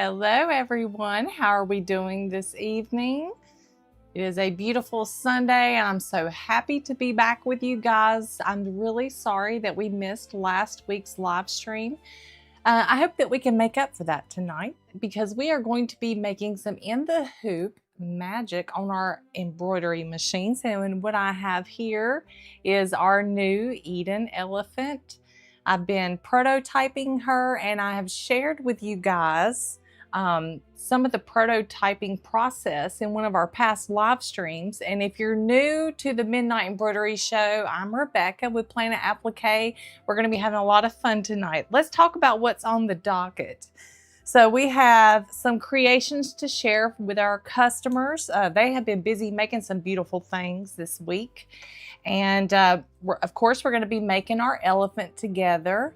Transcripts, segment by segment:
Hello everyone, how are we doing this evening? It is a beautiful Sunday and I'm so happy to be back with you guys. I'm really sorry that we missed last week's live stream. I hope that we can make up for that tonight because we are going to be making some in the hoop magic on our embroidery machines. And what I have here is our new Eden elephant. I've been prototyping her and I have shared with you guys some of the prototyping process in one of our past live streams. And if you're new to the Midnight Embroidery Show, I'm Rebecca with Planet Applique. We're going to be having a lot of fun tonight. Let's talk about what's on the docket. So we have some creations to share with our customers. They have been busy making some beautiful things this week. And of course, we're going to be making our elephant together.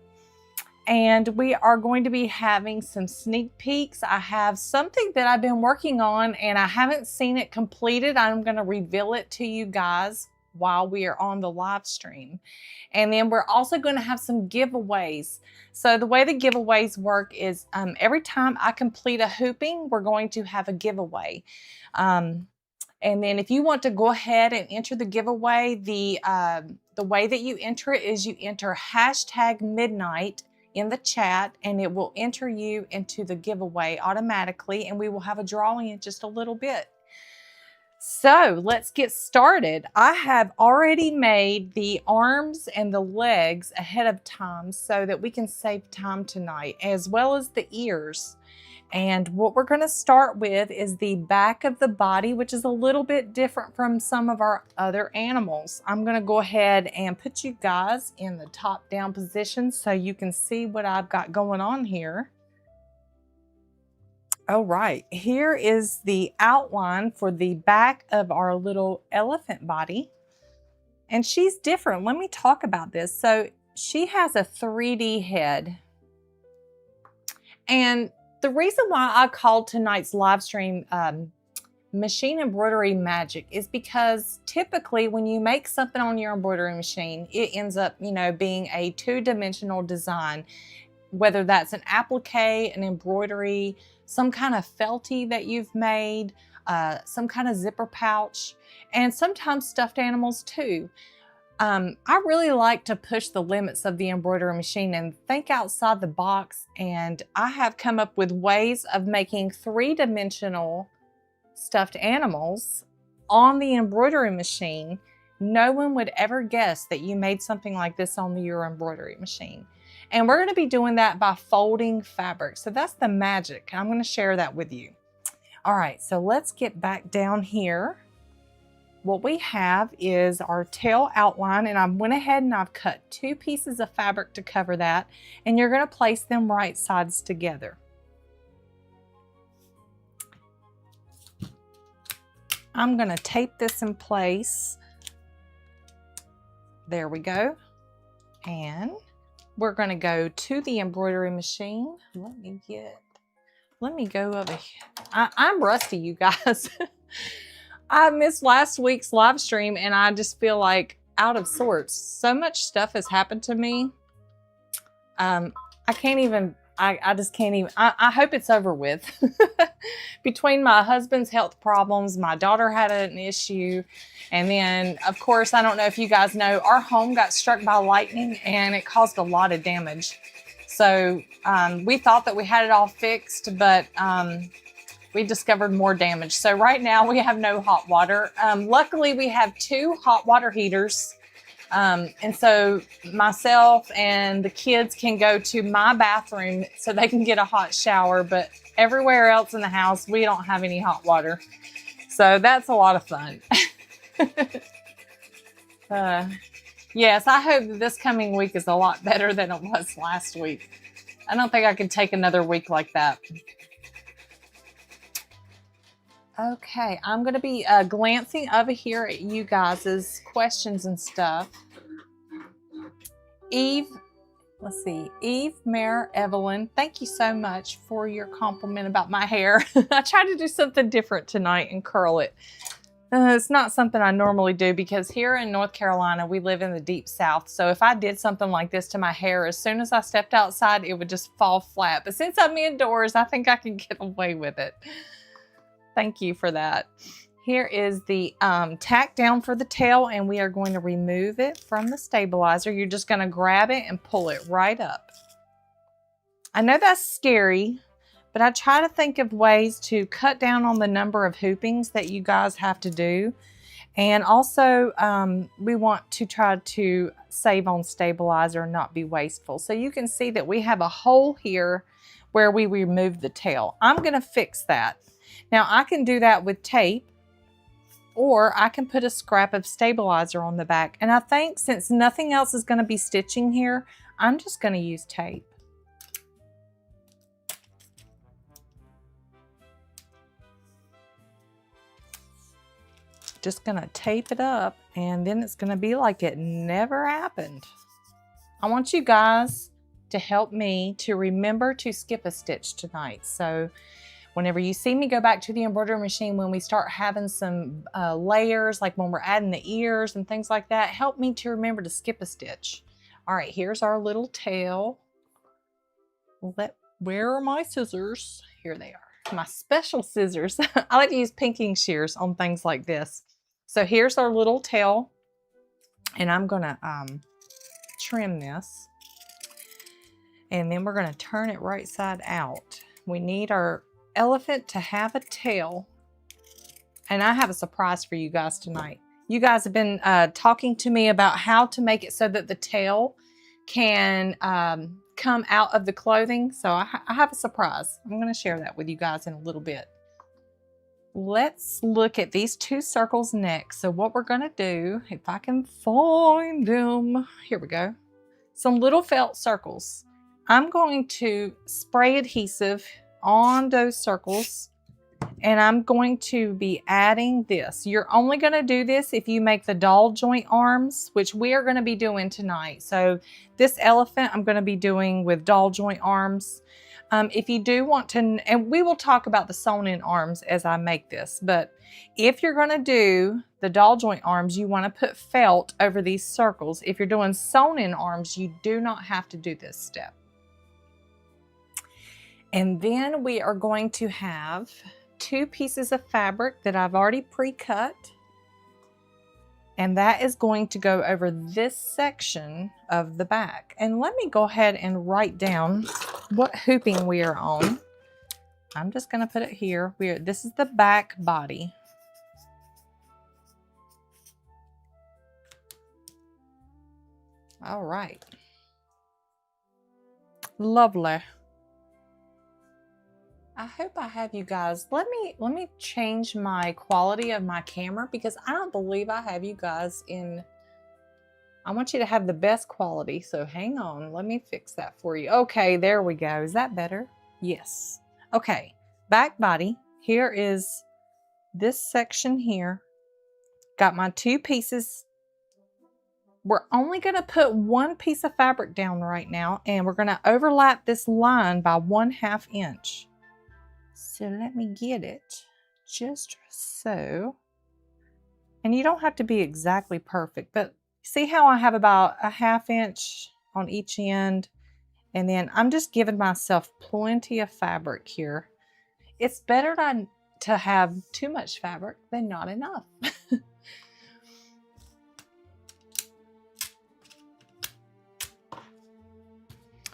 And we are going to be having some sneak peeks. I have something that I've been working on and I haven't seen it completed. I'm going to reveal it to you guys while we are on the live stream. And then we're also going to have some giveaways. So the way the giveaways work is every time I complete a hooping, we're going to have a giveaway. And then if you want to go ahead and enter the giveaway, the way that you enter it is you enter #midnight in the chat and it will enter you into the giveaway automatically, and we will have a drawing in just a little bit. So let's get started. I have already made the arms and the legs ahead of time so that we can save time tonight, as well as the ears. And what we're going to start with is the back of the body, which is a little bit different from some of our other animals. I'm going to go ahead and put you guys in the top down position so you can see what I've got going on here. All right, here is the outline for the back of our little elephant body. And she's different. Let me talk about this. So she has a 3D head. And the reason why I called tonight's live stream Machine Embroidery Magic is because typically when you make something on your embroidery machine, it ends up, being a two-dimensional design, whether that's an applique, an embroidery, some kind of felty that you've made, some kind of zipper pouch, and sometimes stuffed animals too. I really like to push the limits of the embroidery machine and think outside the box, and I have come up with ways of making three-dimensional stuffed animals on the embroidery machine. No one would ever guess that you made something like this on your embroidery machine. And we're going to be doing that by folding fabric. So that's the magic. I'm going to share that with you. All right, so let's get back down here. What we have is our tail outline, and I went ahead and I've cut 2 pieces of fabric to cover that, and you're going to place them right sides together. I'm going to tape this in place. There we go. And we're going to go to the embroidery machine. Let me go over here. I'm rusty, you guys. I missed last week's live stream and I just feel like out of sorts. So much stuff has happened to me. I just can't even, I hope it's over with. Between my husband's health problems, my daughter had an issue, and then of course, I don't know if you guys know, our home got struck by lightning and it caused a lot of damage. So we thought that we had it all fixed, but we discovered more damage. So right now we have no hot water. Luckily we have 2 hot water heaters. And so myself and the kids can go to my bathroom so they can get a hot shower, but everywhere else in the house, we don't have any hot water. So that's a lot of fun. Yes, I hope that this coming week is a lot better than it was last week. I don't think I could take another week like that. Okay, I'm going to be glancing over here at you guys' questions and stuff. Eve, let's see, Eve, Mare, Evelyn, thank you so much for your compliment about my hair. I tried to do something different tonight and curl it. It's not something I normally do because here in North Carolina, we live in the deep South. So if I did something like this to my hair, as soon as I stepped outside, it would just fall flat. But since I'm indoors, I think I can get away with it. Thank you for that. Here is the tack down for the tail, and we are going to remove it from the stabilizer. You're just going to grab it and pull it right up. I know that's scary, but I try to think of ways to cut down on the number of hoopings that you guys have to do. And also, we want to try to save on stabilizer and not be wasteful. So you can see that we have a hole here where we removed the tail. I'm going to fix that. Now, I can do that with tape, or I can put a scrap of stabilizer on the back. And I think since nothing else is going to be stitching here, I'm just going to use tape. Just going to tape it up, and then it's going to be like it never happened. I want you guys to help me to remember to skip a stitch tonight. So whenever you see me go back to the embroidery machine, when we start having some layers, like when we're adding the ears and things like that, help me to remember to skip a stitch. All right, here's our little tail. Where are my scissors? Here they are, my special scissors. I like to use pinking shears on things like this. So here's our little tail, and I'm gonna trim this, and then we're gonna turn it right side out. We need our elephant to have a tail, and I have a surprise for you guys tonight. You guys have been talking to me about how to make it so that the tail can come out of the clothing. So I have a surprise. I'm going to share that with you guys in a little bit. Let's look at these two circles next. So what we're going to do, if I can find them, here we go. Some little felt circles. I'm going to spray adhesive on those circles, and I'm going to be adding this. You're only going to do this if you make the doll joint arms, which we are going to be doing tonight. So this elephant I'm going to be doing with doll joint arms. If you do want to, and we will talk about the sewn in arms as I make this, but if you're going to do the doll joint arms, you want to put felt over these circles. If you're doing sewn in arms, you do not have to do this step. And then we are going to have two pieces of fabric that I've already pre-cut, and that is going to go over this section of the back. And let me go ahead and write down what hooping we are on. I'm just going to put it here. This is the back body. All right. Lovely. I hope I have you guys. Let me change my quality of my camera because I don't believe I have you guys in. I want you to have the best quality. So hang on, let me fix that for you. Okay, there we go. Is that better? Yes. Okay, back body. Here is this section here. Got my two pieces. We're only going to put one piece of fabric down right now, and we're going to overlap this line by 1/2 inch. So let me get it just so. And you don't have to be exactly perfect, but see how I have about 1/2 inch on each end, and then I'm just giving myself plenty of fabric here. It's better to have too much fabric than not enough.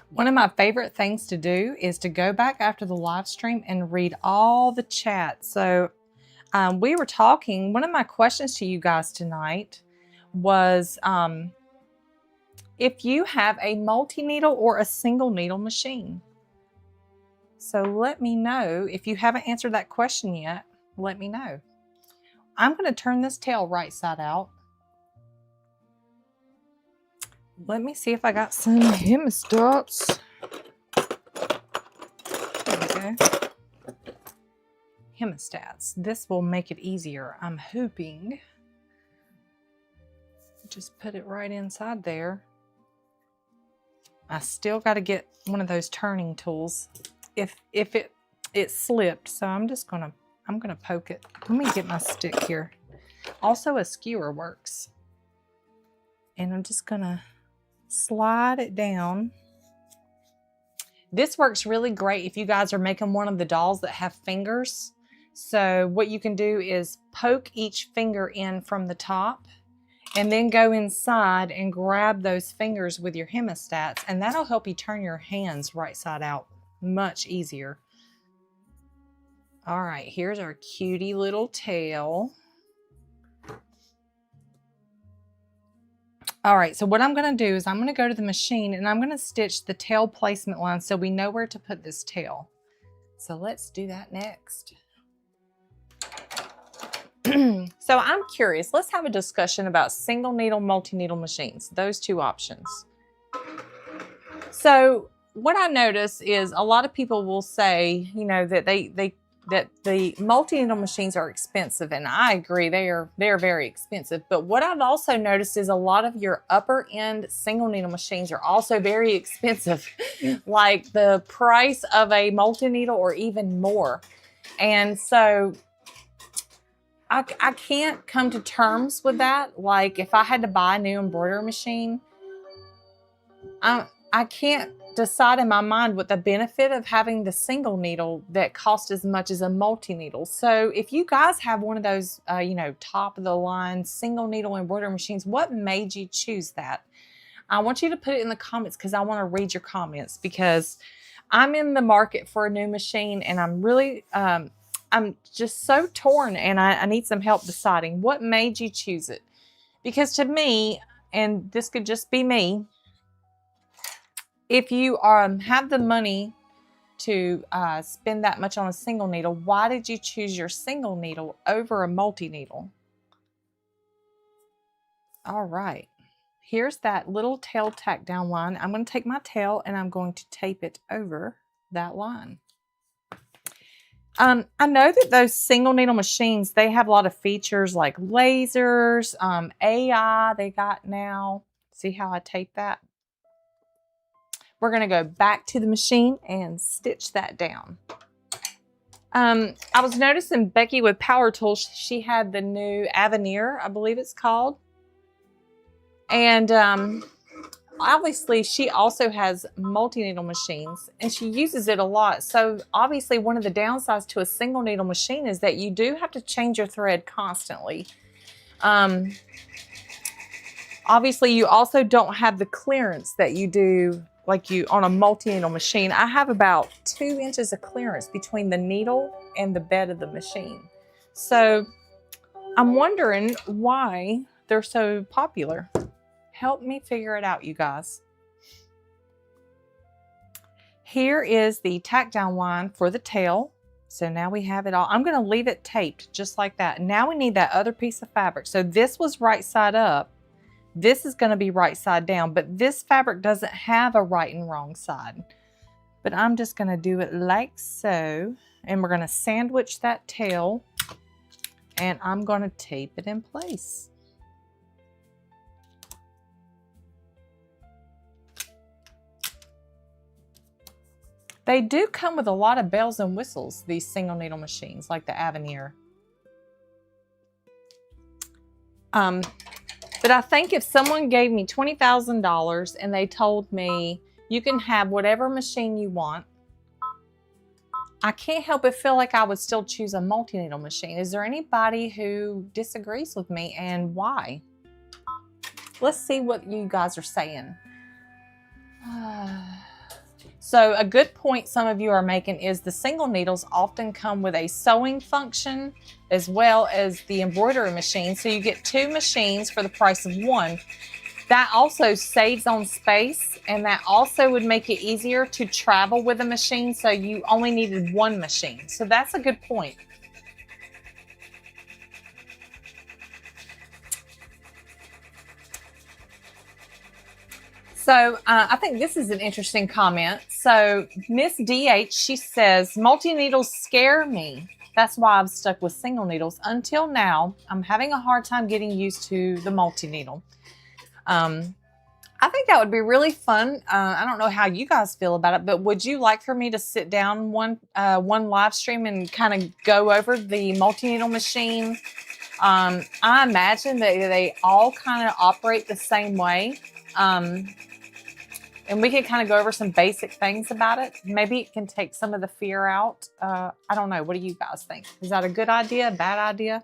One of my favorite things to do is to go back after the live stream and read all the chat. So we were talking, one of my questions to you guys tonight was if you have a multi-needle or a single needle machine. So let me know. If you haven't answered that question yet, let me know. I'm going to turn this tail right side out. Let me see if I got some hem stops. There we go. Hemostats. This will make it easier. I'm hooping. Just put it right inside there. I still got to get one of those turning tools. If it slipped, so I'm gonna poke it. Let me get my stick here. Also, a skewer works. And I'm just gonna slide it down. This works really great if you guys are making one of the dolls that have fingers. So what you can do is poke each finger in from the top and then go inside and grab those fingers with your hemostats, and that'll help you turn your hands right side out much easier. All right, here's our cutie little tail. All right, so what I'm gonna do is I'm gonna go to the machine and I'm gonna stitch the tail placement line so we know where to put this tail. So let's do that next. So I'm curious, let's have a discussion about single needle, multi-needle machines, those two options. So what I notice is a lot of people will say, you know, that that the multi-needle machines are expensive, and I agree, they're very expensive. But what I've also noticed is a lot of your upper end single needle machines are also very expensive, like the price of a multi-needle or even more. And so I can't come to terms with that. Like if I had to buy a new embroidery machine, I can't decide in my mind what the benefit of having the single needle that costs as much as a multi-needle. So if you guys have one of those, you know, top of the line single needle embroidery machines, what made you choose that? I want you to put it in the comments because I want to read your comments, because I'm in the market for a new machine and I'm really, I'm just so torn, and I need some help deciding what made you choose it. Because to me, and this could just be me, if you have the money to spend that much on a single needle, why did you choose your single needle over a multi-needle? All right, here's that little tail tack down line. I'm going to take my tail and I'm going to tape it over that line. I know that those single needle machines, they have a lot of features like lasers, AI they got now. See how I tape that? We're going to go back to the machine and stitch that down. I was noticing Becky with Power Tools, she had the new Avenir, I believe it's called. And obviously she also has multi-needle machines and she uses it a lot. So obviously one of the downsides to a single needle machine is that you do have to change your thread constantly. Obviously you also don't have the clearance that you do like you on a multi-needle machine. I have about 2 inches of clearance between the needle and the bed of the machine. So I'm wondering why they're so popular. Help me figure it out, you guys. Here is the tack down line for the tail. So now we have it all. I'm going to leave it taped just like that. Now we need that other piece of fabric. So this was right side up. This is going to be right side down, but this fabric doesn't have a right and wrong side. But I'm just going to do it like so. And we're going to sandwich that tail. And I'm going to tape it in place. They do come with a lot of bells and whistles, these single needle machines, like the Avenir. But I think if someone gave me $20,000 and they told me you can have whatever machine you want, I can't help but feel like I would still choose a multi-needle machine. Is there anybody who disagrees with me, and why? Let's see what you guys are saying. So a good point some of you are making is the single needles often come with a sewing function as well as the embroidery machine. So you get 2 machines for the price of 1. That also saves on space, and that also would make it easier to travel with a machine, so you only needed 1 machine. So that's a good point. So I think this is an interesting comment. So Miss DH, she says, multi-needles scare me. That's why I've stuck with single needles. Until now, I'm having a hard time getting used to the multi-needle. I think that would be really fun. I don't know how you guys feel about it, but would you like for me to sit down one live stream and kind of go over the multi-needle machine I imagine that they all kind of operate the same way. And we can kind of go over some basic things about it. Maybe it can take some of the fear out. I don't know. What do you guys think? Is that a good idea? Bad idea?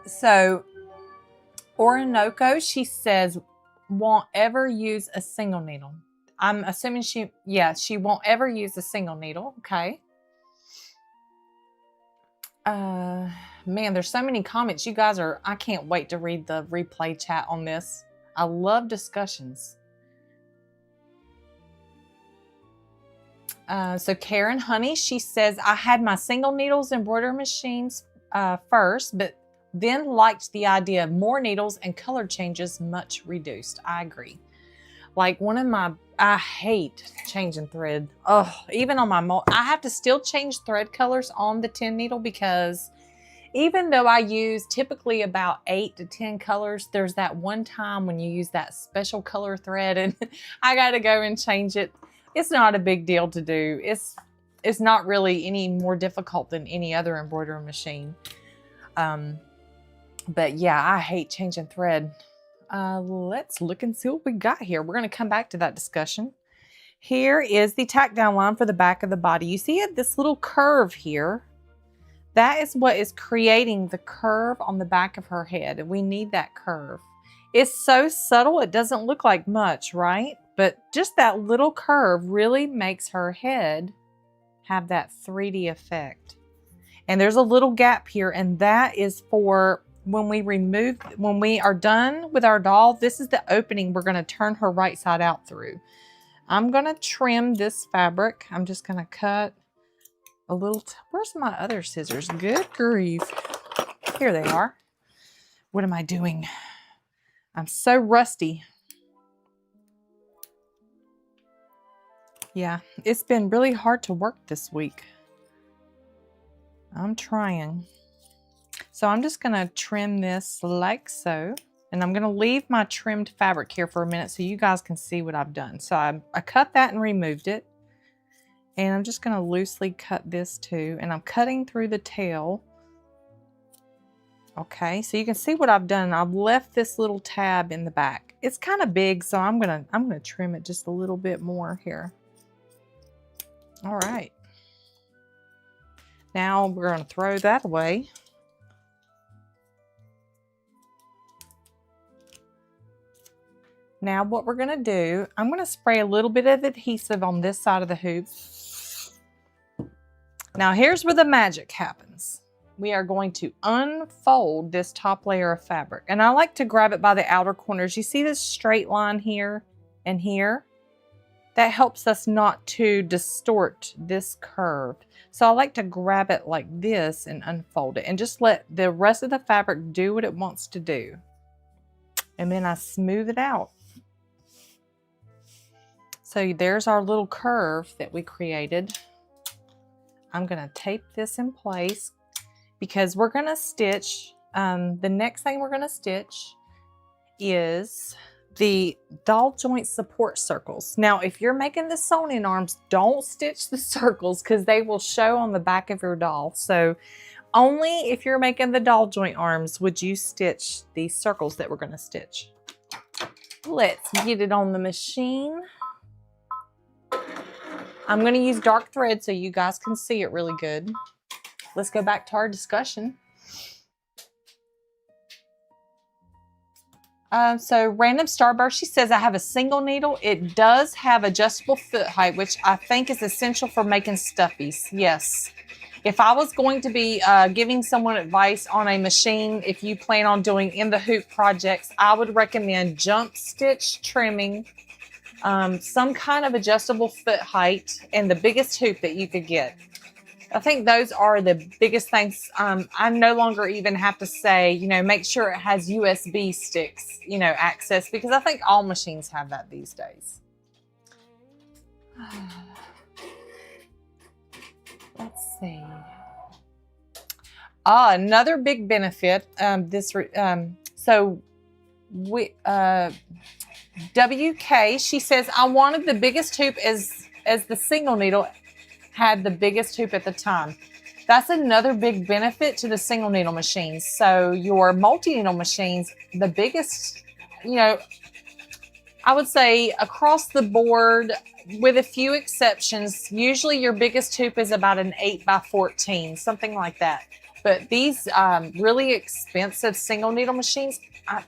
So Orinoco, she says, won't ever use a single needle. I'm assuming she won't ever use a single needle. Okay. Man, there's so many comments. You guys I can't wait to read the replay chat on this. I love discussions. So Karen Honey, she says, I had my single needles embroidery machines first, but then liked the idea of more needles and color changes much reduced. I agree. Like I hate changing thread. Oh, even on my I have to still change thread colors on the 10 needle because even though I use typically about 8 to 10 colors, there's that one time when you use that special color thread and I got to go and change it. It's not a big deal to do. It's not really any more difficult than any other embroidery machine. But yeah, I hate changing thread. Let's look and see what we got here. We're going to come back to that discussion. Here is the tack down line for the back of the body. You see it? This little curve here. That is what is creating the curve on the back of her head. And we need that curve. It's so subtle, it doesn't look like much, right? But just that little curve really makes her head have that 3D effect. And there's a little gap here, and that is for when we are done with our doll. This is the opening we're going to turn her right side out through. I'm going to trim this fabric. I'm just going to cut a little. Where's my other scissors? Good grief. Here they are. What am I doing? I'm so rusty. Yeah, it's been really hard to work this week. I'm trying. So I'm just going to trim this like so. And I'm going to leave my trimmed fabric here for a minute so you guys can see what I've done. So I cut that and removed it. And I'm just going to loosely cut this too. And I'm cutting through the tail. Okay, so you can see what I've done. I've left this little tab in the back. It's kind of big, so I'm gonna trim it just a little bit more here. All right. Now we're going to throw that away. Now what we're going to do, I'm going to spray a little bit of adhesive on this side of the hoop. Now here's where the magic happens. We are going to unfold this top layer of fabric. And I like to grab it by the outer corners. You see this straight line here and here? That helps us not to distort this curve. So I like to grab it like this and unfold it and just let the rest of the fabric do what it wants to do. And then I smooth it out. So there's our little curve that we created. I'm going to tape this in place because we're going to stitch. The next thing we're going to stitch is the doll joint support circles. Now, if you're making the sewn-in arms, don't stitch the circles because they will show on the back of your doll. So only if you're making the doll joint arms would you stitch these circles that we're going to stitch. Let's get it on the machine. I'm going to use dark thread so you guys can see it really good. Let's go back to our discussion. So Random Starburst, she says, I have a single needle. It does have adjustable foot height, which I think is essential for making stuffies. Yes. If I was going to be giving someone advice on a machine, if you plan on doing in the hoop projects, I would recommend jump stitch trimming, some kind of adjustable foot height, and the biggest hoop that you could get. I think those are the biggest things. I no longer even have to say, you know, make sure it has USB sticks, you know, access, because I think all machines have that these days. Let's see. Another big benefit, WK, she says, I wanted the biggest hoop as the single needle. had the biggest hoop at the time. That's another big benefit to the single needle machines. So your multi-needle machines, the biggest, I would say across the board, with a few exceptions, usually your biggest hoop is about an 8x14, something like that. But these really expensive single needle machines, I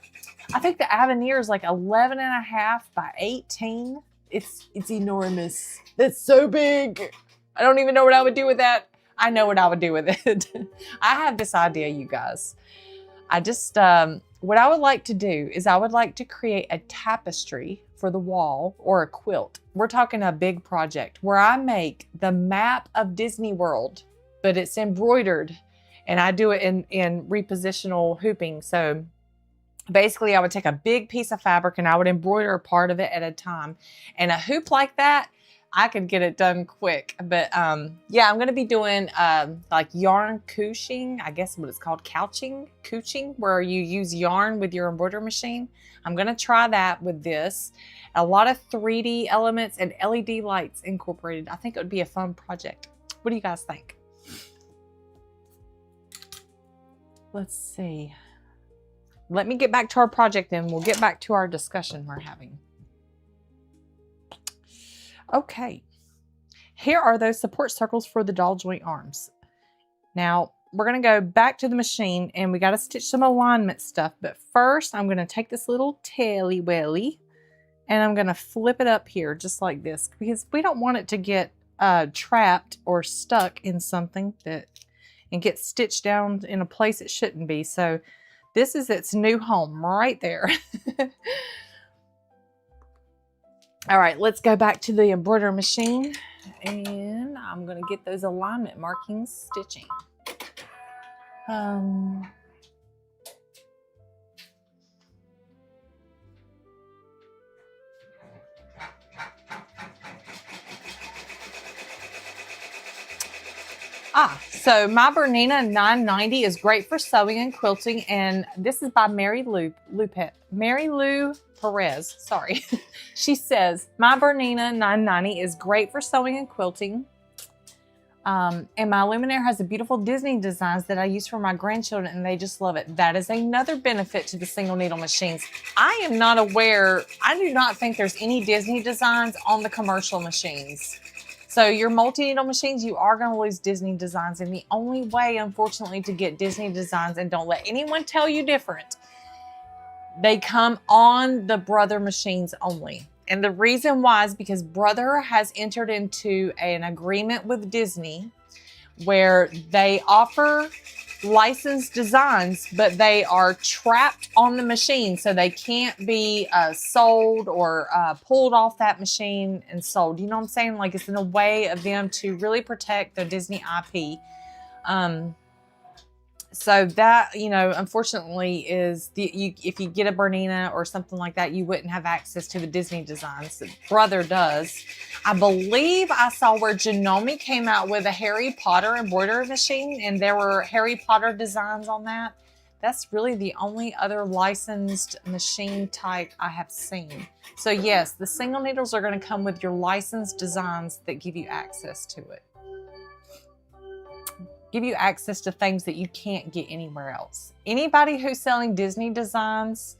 think the Avenir is like 11.5x18. It's enormous. That's so big. I don't even know what I would do with that. I know what I would do with it. I have this idea, you guys. I just, what I would like to do is I would like to create a tapestry for the wall or a quilt. We're talking a big project where I make the map of Disney World, but it's embroidered and I do it in repositional hooping. So basically I would take a big piece of fabric and I would embroider a part of it at a time. And a hoop like that, I could get it done quick. But yeah, I'm gonna be doing like yarn couching, I guess what it's called, couching, where you use yarn with your embroidery machine. I'm gonna try that with this. A lot of 3D elements and LED lights incorporated. I think it would be a fun project. What do you guys think? Let's see. Let me get back to our project and we'll get back to our discussion we're having. Okay, here are those support circles for the doll joint arms. Now, we're gonna go back to the machine and we gotta stitch some alignment stuff, but first I'm gonna take this little taily welly and I'm gonna flip it up here just like this because we don't want it to get trapped or stuck in something and get stitched down in a place it shouldn't be. So this is its new home right there. All right, let's go back to the embroidery machine and I'm gonna get those alignment markings stitching. So my Bernina 990 is great for sewing and quilting, and this is by Mary Lou Perez, sorry. She says, my Bernina 990 is great for sewing and quilting. And my Luminaire has a beautiful Disney designs that I use for my grandchildren and they just love it. That is another benefit to the single needle machines. I am not aware, I do not think there's any Disney designs on the commercial machines. So your multi-needle machines, you are going to lose Disney designs. And the only way, unfortunately, to get Disney designs, and don't let anyone tell you different, they come on the Brother machines only. And the reason why is because Brother has entered into an agreement with Disney where they offer licensed designs, but they are trapped on the machine. So they can't be sold or pulled off that machine and sold. You know what I'm saying? Like it's in a way of them to really protect their Disney IP. So that, you know, unfortunately is if you get a Bernina or something like that, you wouldn't have access to the Disney designs that Brother does. I believe I saw where Janome came out with a Harry Potter embroidery machine and there were Harry Potter designs on that. That's really the only other licensed machine type I have seen. So yes, the single needles are going to come with your licensed designs that give you access to it. Give you access to things that you can't get anywhere else. Anybody who's selling Disney designs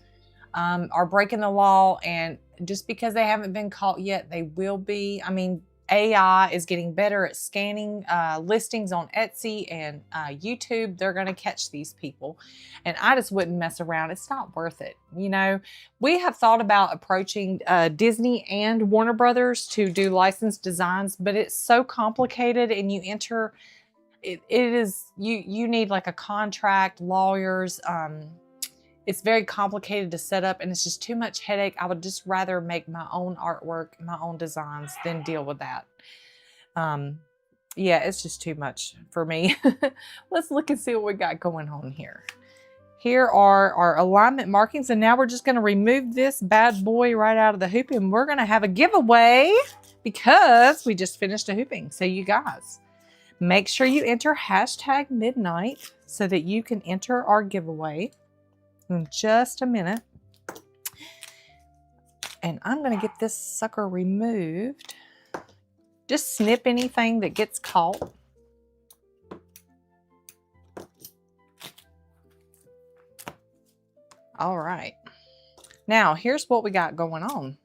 are breaking the law, and just because they haven't been caught yet, they will be. I mean, AI is getting better at scanning listings on Etsy and YouTube. They're going to catch these people, and I just wouldn't mess around. It's not worth it. You know, we have thought about approaching Disney and Warner Brothers to do licensed designs, but it's so complicated, and you enter. It is, you need like a contract, lawyers. It's very complicated to set up and it's just too much headache. I would just rather make my own artwork, my own designs than deal with that. Yeah, it's just too much for me. Let's look and see what we got going on here. Here are our alignment markings, and now we're just going to remove this bad boy right out of the hoop, and we're going to have a giveaway because we just finished a hooping. So you guys, make sure you enter #midnight so that you can enter our giveaway in just a minute. And I'm going to get this sucker removed Just snip anything that gets caught. All right. Now, here's what we got going on.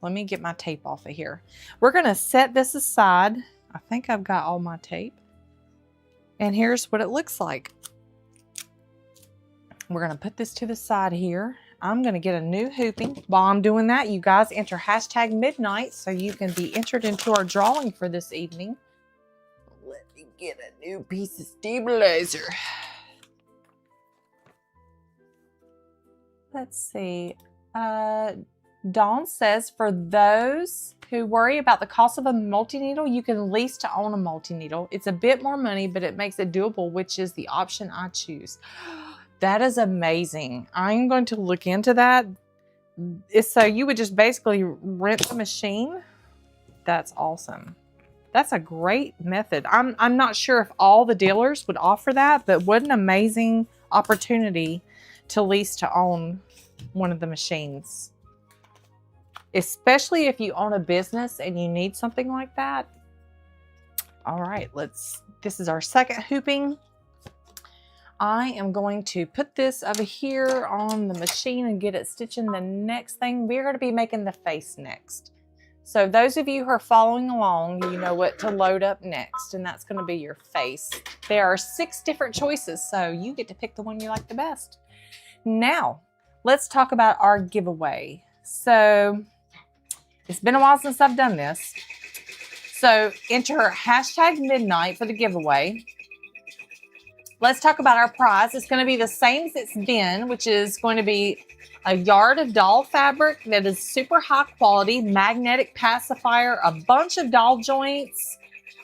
Let me get my tape off of here. We're going to set this aside. I think I've got all my tape. And here's what it looks like. We're going to put this to the side here. I'm going to get a new hooping. While I'm doing that, you guys enter hashtag midnight so you can be entered into our drawing for this evening. Let me get a new piece of stabilizer. Let's see. Dawn says, for those who worry about the cost of a multi-needle, you can lease to own a multi-needle. It's a bit more money, but it makes it doable, which is the option I choose. That is amazing. I'm going to look into that. So you would just basically rent the machine. That's awesome. That's a great method. I'm not sure if all the dealers would offer that, but what an amazing opportunity to lease to own one of the machines. Especially if you own a business and you need something like that. All right, this is our second hooping. I am going to put this over here on the machine and get it stitching the next thing. We're going to be making the face next. So those of you who are following along, you know what to load up next, and that's going to be your face. There are 6 different choices, so you get to pick the one you like the best. Now, let's talk about our giveaway. So it's been a while since I've done this. So enter hashtag midnight for the giveaway. Let's talk about our prize. It's going to be the same as it's been, which is going to be a yard of doll fabric that is super high quality, magnetic pacifier, a bunch of doll joints,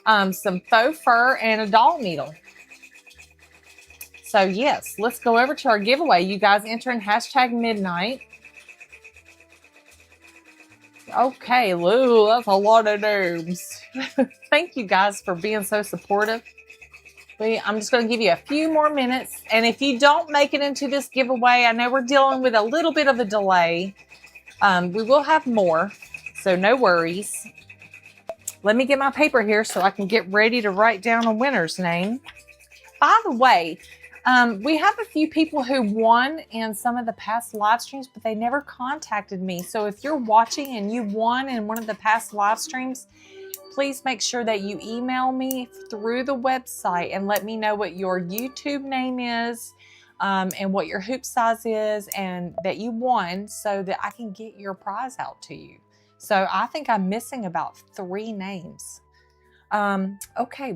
some faux fur, and a doll needle. So yes, let's go over to our giveaway. You guys enter in hashtag midnight. Okay, Lou, that's a lot of names. Thank you guys for being so supportive. I'm just going to give you a few more minutes. And if you don't make it into this giveaway, I know we're dealing with a little bit of a delay. We will have more, so no worries. Let me get my paper here so I can get ready to write down a winner's name. By the way, we have a few people who won in some of the past live streams, but they never contacted me. So if you're watching and you won in one of the past live streams, please make sure that you email me through the website and let me know what your YouTube name is and what your hoop size is and that you won so that I can get your prize out to you. So I think I'm missing about 3 names. Okay,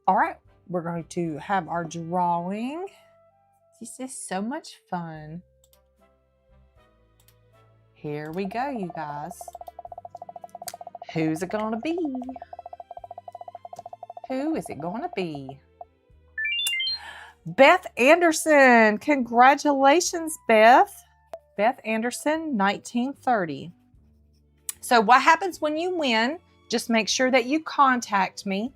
all right, we're going to have our drawing. This is so much fun. Here we go, you guys. Who's it gonna be? Who is it gonna be? Beth Anderson. Congratulations, Beth. Beth Anderson, 1930. So what happens when you win? Just make sure that you contact me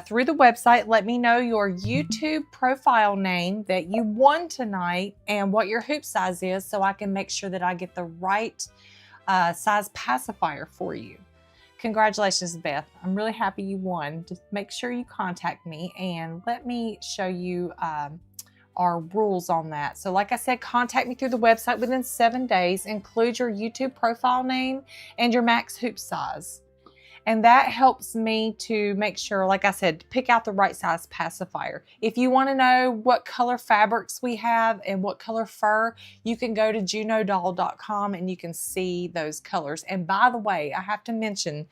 through the website. Let me know your YouTube profile name that you won tonight and what your hoop size is so I can make sure that I get the right size pacifier for you. Congratulations, Beth. I'm really happy you won. Just make sure you contact me and let me show you our rules on that. So like I said, contact me through the website within 7 days. Include your YouTube profile name and your max hoop size. And that helps me to make sure, like I said, to pick out the right size pacifier. If you want to know what color fabrics we have and what color fur, you can go to junodoll.com and you can see those colors. And by the way, I have to mention,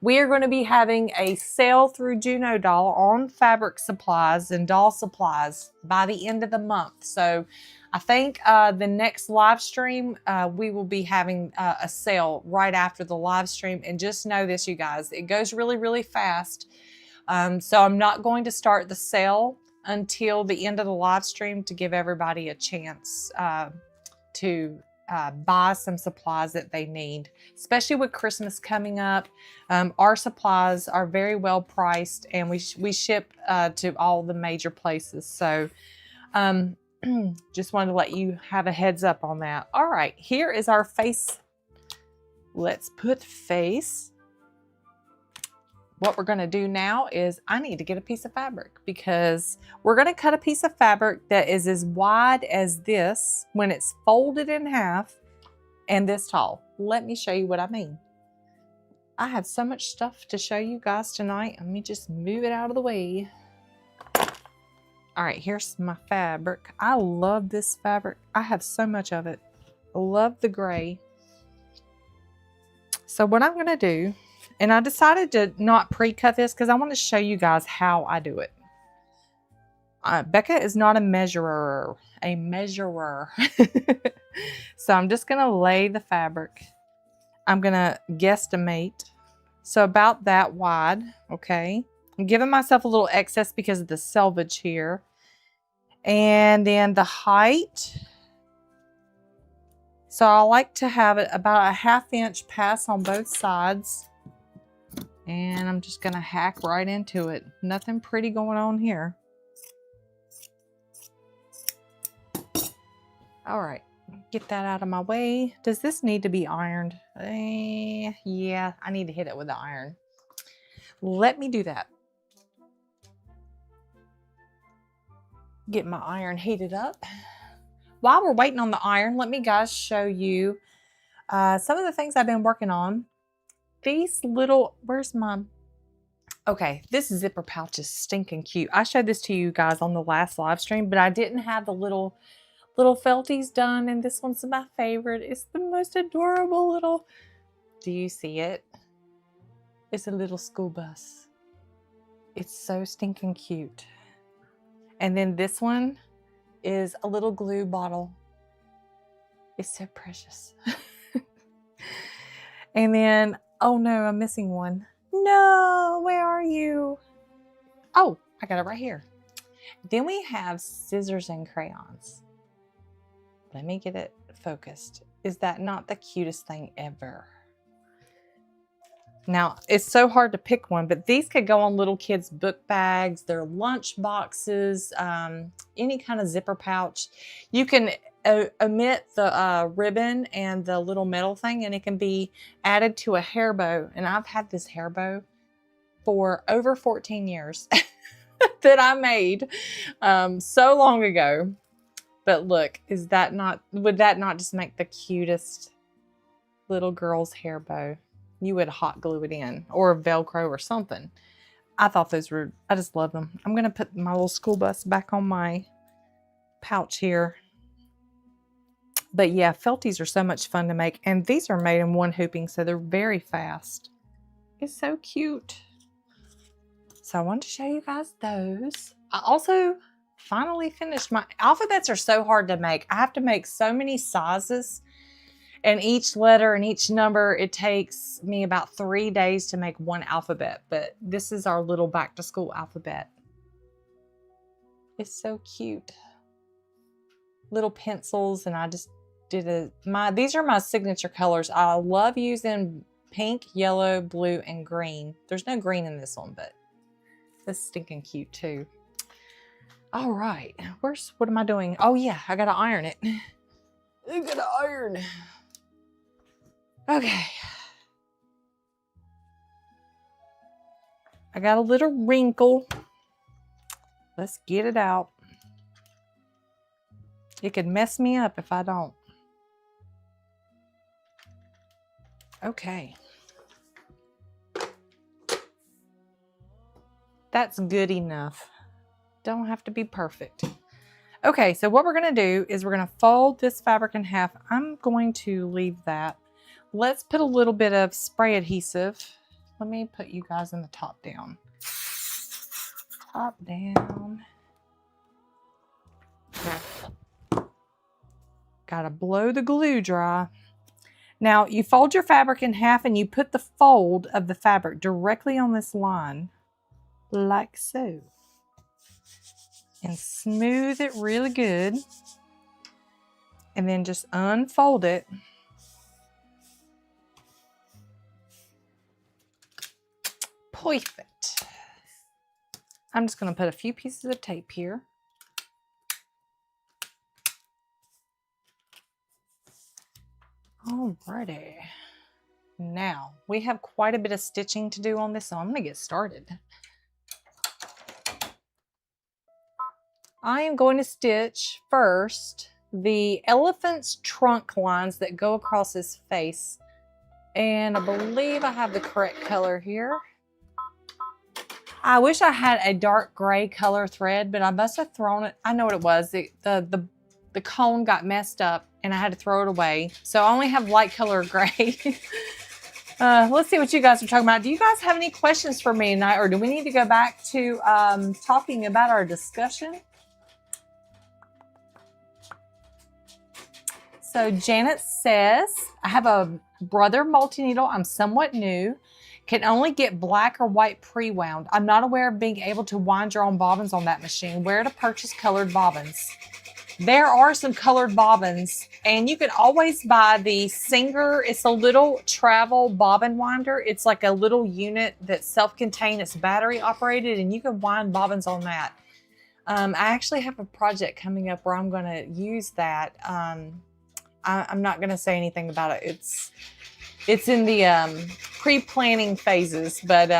we are going to be having a sale through Juno Doll on fabric supplies and doll supplies by the end of the month. So I think the next live stream, we will be having a sale right after the live stream. And just know this, you guys, it goes really, really fast. So I'm not going to start the sale until the end of the live stream to give everybody a chance to buy some supplies that they need, especially with Christmas coming up. Our supplies are very well priced and we ship to all the major places. So just wanted to let you have a heads up on that. All right, here is our face. Let's put face. what we're going to do now is I need to get a piece of fabric because we're going to cut a piece of fabric that is as wide as this when it's folded in half and this tall. Let me show you what I mean. I have so much stuff to show you guys tonight. Let me just move it out of the way. All right, here's my fabric. I love this fabric. I have so much of it. I love the gray. So what I'm going to do, and I decided to not pre-cut this because I want to show you guys how I do it. Becca is not a measurer, So I'm just going to lay the fabric. I'm going to guesstimate. So about that wide, okay? I'm giving myself a little excess because of the selvage here. And then the height. So I like to have it about a 1/2 inch pass on both sides. And I'm just going to hack right into it. Nothing pretty going on here. All right, get that out of my way. Does this need to be ironed? Yeah, I need to hit it with the iron. Let me do that. Get my iron heated up. While we're waiting on the iron, let me guys show you some of the things I've been working on. These little, okay, this zipper pouch is stinking cute. I showed this to you guys on the last live stream, but I didn't have the little Felties done, and this one's my favorite. It's the most adorable little, do you see it? It's a little school bus. It's so stinking cute. And then this one is a little glue bottle. It's so precious. And then, oh no, I'm missing one. No, where are you? Oh, I got it right here. Then we have scissors and crayons. Let me get it focused. Is that not the cutest thing ever? Now, it's so hard to pick one, but these could go on little kids' book bags, their lunch boxes, any kind of zipper pouch. You can omit the ribbon and the little metal thing, and it can be added to a hair bow. And I've had this hair bow for over 14 years that I made so long ago. But look, would that not just make the cutest little girl's hair bow? You would hot glue it in or Velcro or something. I thought those were, I just love them. I'm going to put my little school bus back on my pouch here. But yeah, Felties are so much fun to make. And these are made in one hooping, so they're very fast. It's so cute. So I wanted to show you guys those. I also finally finished my alphabets. Are so hard to make. I have to make so many sizes. And each letter and each number, it takes me about 3 days to make one alphabet. But this is our little back to school alphabet. It's so cute. Little pencils, and I just did these are my signature colors. I love using pink, yellow, blue, and green. There's no green in this one, but this is stinking cute too. All right, what am I doing? Oh yeah, I gotta iron it. I gotta iron. Okay. I got a little wrinkle. Let's get it out. It could mess me up if I don't. Okay. That's good enough. Don't have to be perfect. Okay, so what we're gonna do is we're gonna fold this fabric in half. I'm going to leave that. Let's put a little bit of spray adhesive. Let me put you guys in the top down. Top down. Gotta blow the glue dry. Now you fold your fabric in half and you put the fold of the fabric directly on this line, like so. And smooth it really good. And then just unfold it. Perfect. I'm just going to put a few pieces of tape here. Alrighty. Now, we have quite a bit of stitching to do on this, so I'm going to get started. I am going to stitch first the elephant's trunk lines that go across his face. And I believe I have the correct color here. I wish I had a dark gray color thread, but I must have thrown it. I know what it was. The cone got messed up and I had to throw it away. So I only have light color gray. Let's see what you guys are talking about. Do you guys have any questions for me tonight, or do we need to go back to talking about our discussion? So Janet says, I have a brother multi-needle. I'm somewhat new. Can only get black or white pre-wound. I'm not aware of being able to wind your own bobbins on that machine. Where to purchase colored bobbins? There are some colored bobbins, and you can always buy the Singer. It's a little travel bobbin winder. It's like a little unit that's self-contained. It's battery operated, and you can wind bobbins on that. I actually have a project coming up where I'm going to use that. I'm not going to say anything about it. It's in the pre-planning phases, but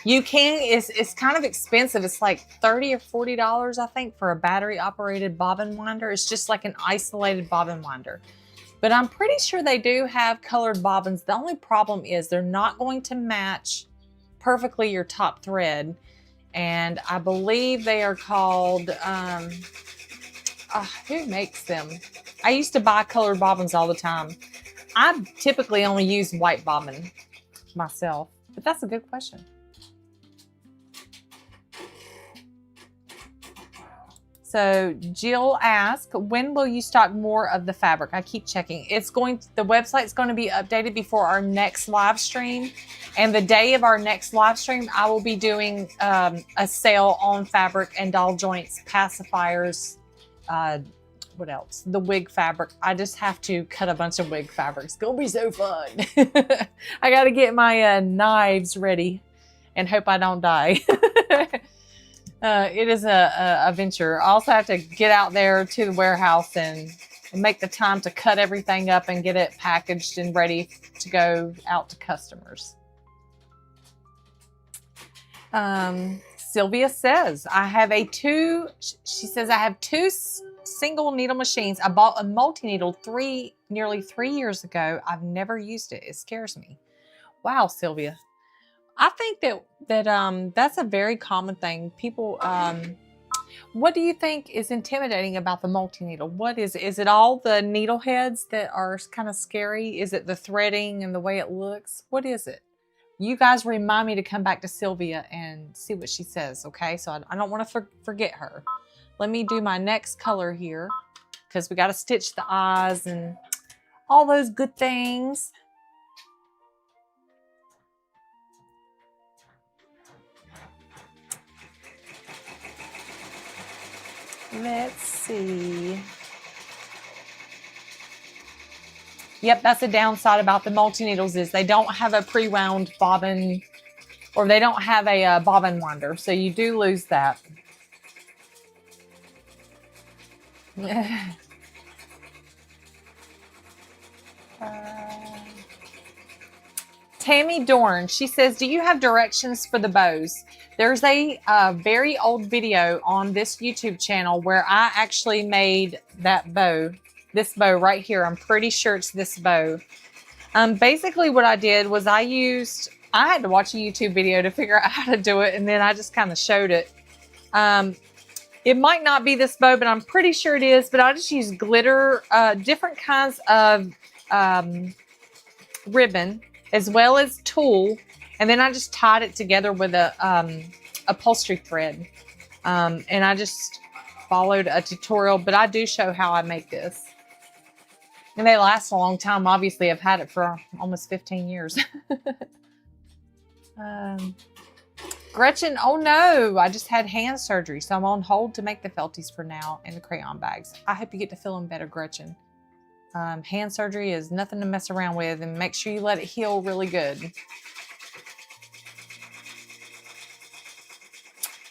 you can. It's kind of expensive. It's like $30 or $40, I think, for a battery-operated bobbin winder. It's just like an isolated bobbin winder. But I'm pretty sure they do have colored bobbins. The only problem is they're not going to match perfectly your top thread, and I believe they are called. Who makes them? I used to buy colored bobbins all the time. I typically only use white bobbin myself, but that's a good question. So Jill asked, when will you stock more of the fabric? I keep checking. The website's going to be updated before our next live stream. And the day of our next live stream, I will be doing a sale on fabric and doll joints, pacifiers, what else? The wig fabric. I just have to cut a bunch of wig fabric. It's gonna be so fun. I gotta get my knives ready and hope I don't die. It is a venture. I also have to get out there to the warehouse and make the time to cut everything up and get it packaged and ready to go out to customers. Sylvia says, she says, I have two single needle machines. I bought a multi-needle nearly 3 years ago. I've never used it. It scares me. Wow, Sylvia. I think that's a very common thing. People, what do you think is intimidating about the multi-needle? What is it? Is it all the needle heads that are kind of scary? Is it the threading and the way it looks? What is it? You guys remind me to come back to Sylvia and see what she says, okay? So I don't want to forget her. Let me do my next color here because we got to stitch the eyes and all those good things. Let's see. Yep, that's the downside about the multi-needles is they don't have a pre-wound bobbin, or they don't have a bobbin winder, so you do lose that. Tammy Dorn, she says, do you have directions for the bows? There's a very old video on this YouTube channel where I actually made that bow. This bow right here. I'm pretty sure it's this bow. Basically what I did was I had to watch a YouTube video to figure out how to do it, and then I just kind of showed it. It might not be this bow, but I'm pretty sure it is. But I just used glitter, different kinds of ribbon, as well as tulle, and then I just tied it together with a upholstery thread. And I just followed a tutorial, but I do show how I make this. And they last a long time. Obviously, I've had it for almost 15 years. Gretchen, oh no, I just had hand surgery, so I'm on hold to make the Felties for now and the crayon bags. I hope you get to feeling better, Gretchen. Hand surgery is nothing to mess around with, and make sure you let it heal really good.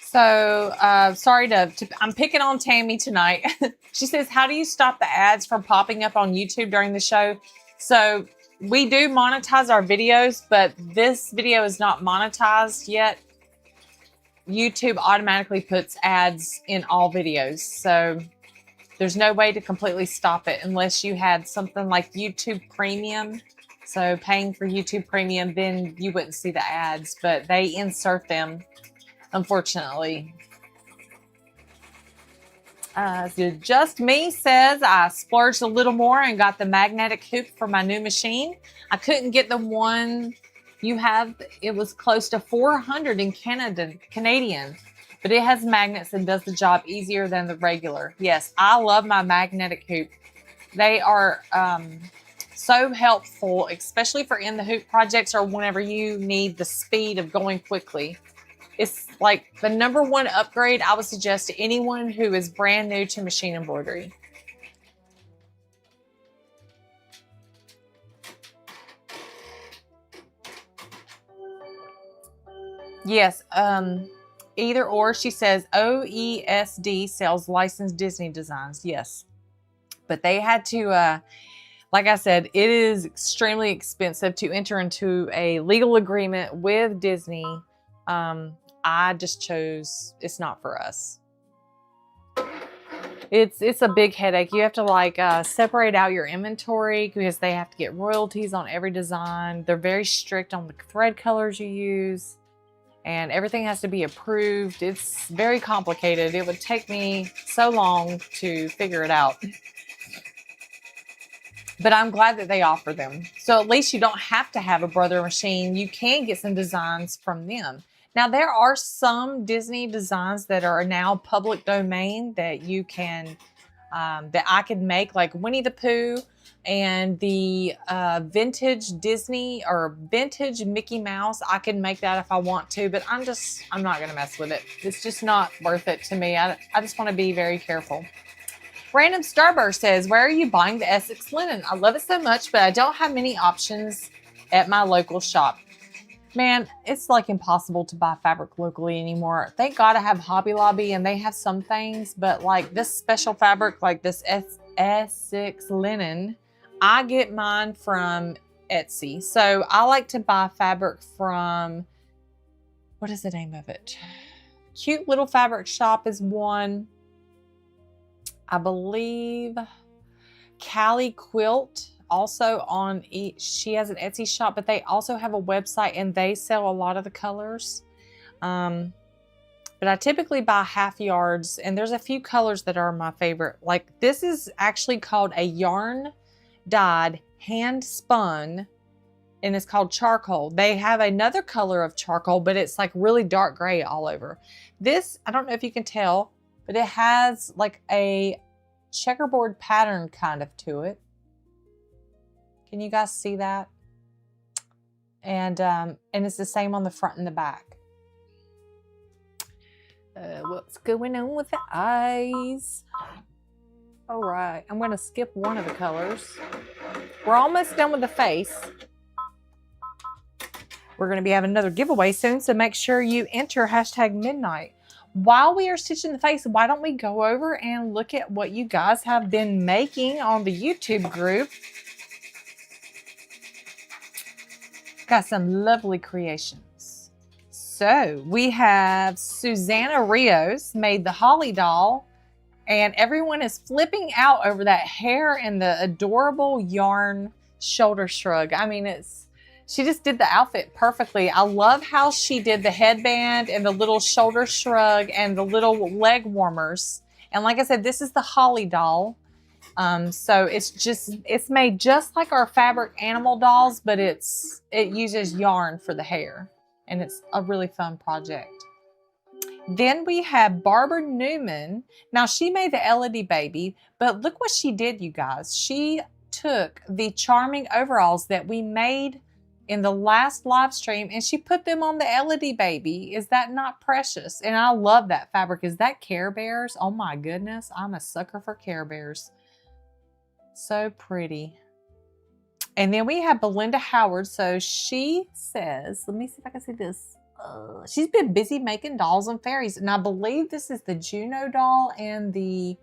So, sorry I'm picking on Tammy tonight. She says, how do you stop the ads from popping up on YouTube during the show? So we do monetize our videos, but this video is not monetized yet. YouTube automatically puts ads in all videos, so there's no way to completely stop it unless you had something like YouTube Premium. So paying for YouTube Premium, then you wouldn't see the ads, but they insert them, unfortunately. Just Me says, I splurged a little more and got the magnetic hoop for my new machine. I couldn't get the one you have. It was close to 400 in Canadian, but it has magnets and does the job easier than the regular. Yes, I love my magnetic hoop. They are so helpful, especially for in the hoop projects or whenever you need the speed of going quickly. It's like the #1 upgrade I would suggest to anyone who is brand new to machine embroidery. Yes, either or. She says OESD sells licensed Disney designs. Yes, but they had to, like I said, it is extremely expensive to enter into a legal agreement with Disney. I just chose, it's not for us. It's a big headache. You have to like separate out your inventory because they have to get royalties on every design. They're very strict on the thread colors you use, and everything has to be approved. It's very complicated. It would take me so long to figure it out. But I'm glad that they offer them. So at least you don't have to have a brother machine. You can get some designs from them. Now, there are some Disney designs that are now public domain that you can, that I could make, like Winnie the Pooh and the vintage Disney or vintage Mickey Mouse. I can make that if I want to, but I'm not going to mess with it. It's just not worth it to me. I just want to be very careful. Random Starburst says, where are you buying the Essex linen? I love it so much, but I don't have many options at my local shop. Man, it's like impossible to buy fabric locally anymore. Thank God I have Hobby Lobby and they have some things, but like this special fabric, like this Essex linen, I get mine from Etsy. So I like to buy fabric from, what is the name of it? Cute Little Fabric Shop is one. I believe Callie Quilt also on, she has an Etsy shop, but they also have a website and they sell a lot of the colors. But I typically buy half yards, and there's a few colors that are my favorite. Like this is actually called a yarn dyed hand spun, and it's called charcoal. They have another color of charcoal, but it's like really dark gray all over. This, I don't know if you can tell, but it has like a checkerboard pattern kind of to it. Can you guys see that? And it's the same on the front and the back. What's going on with the eyes? All right, I'm going to skip one of the colors. We're almost done with the face. We're going to be having another giveaway soon, so make sure you enter #midnight. While we are stitching the face, why don't we go over and look at what you guys have been making on the YouTube group. Got some lovely creations. So we have Susanna Rios made the Holly doll, and everyone is flipping out over that hair and the adorable yarn shoulder shrug. I mean, she just did the outfit perfectly. I love how she did the headband and the little shoulder shrug and the little leg warmers. And like I said, this is the Holly doll. So it's made just like our fabric animal dolls, but it uses yarn for the hair, and it's a really fun project. Then we have Barbara Newman. Now she made the LED baby, but look what she did, you guys. She took the charming overalls that we made in the last live stream and she put them on the LED baby. Is that not precious? And I love that fabric. Is that Care Bears? Oh my goodness. I'm a sucker for Care Bears. So pretty. And then we have Belinda Howard. So she says, let me see if I can see this. She's been busy making dolls and fairies. And I believe this is the Juno doll and the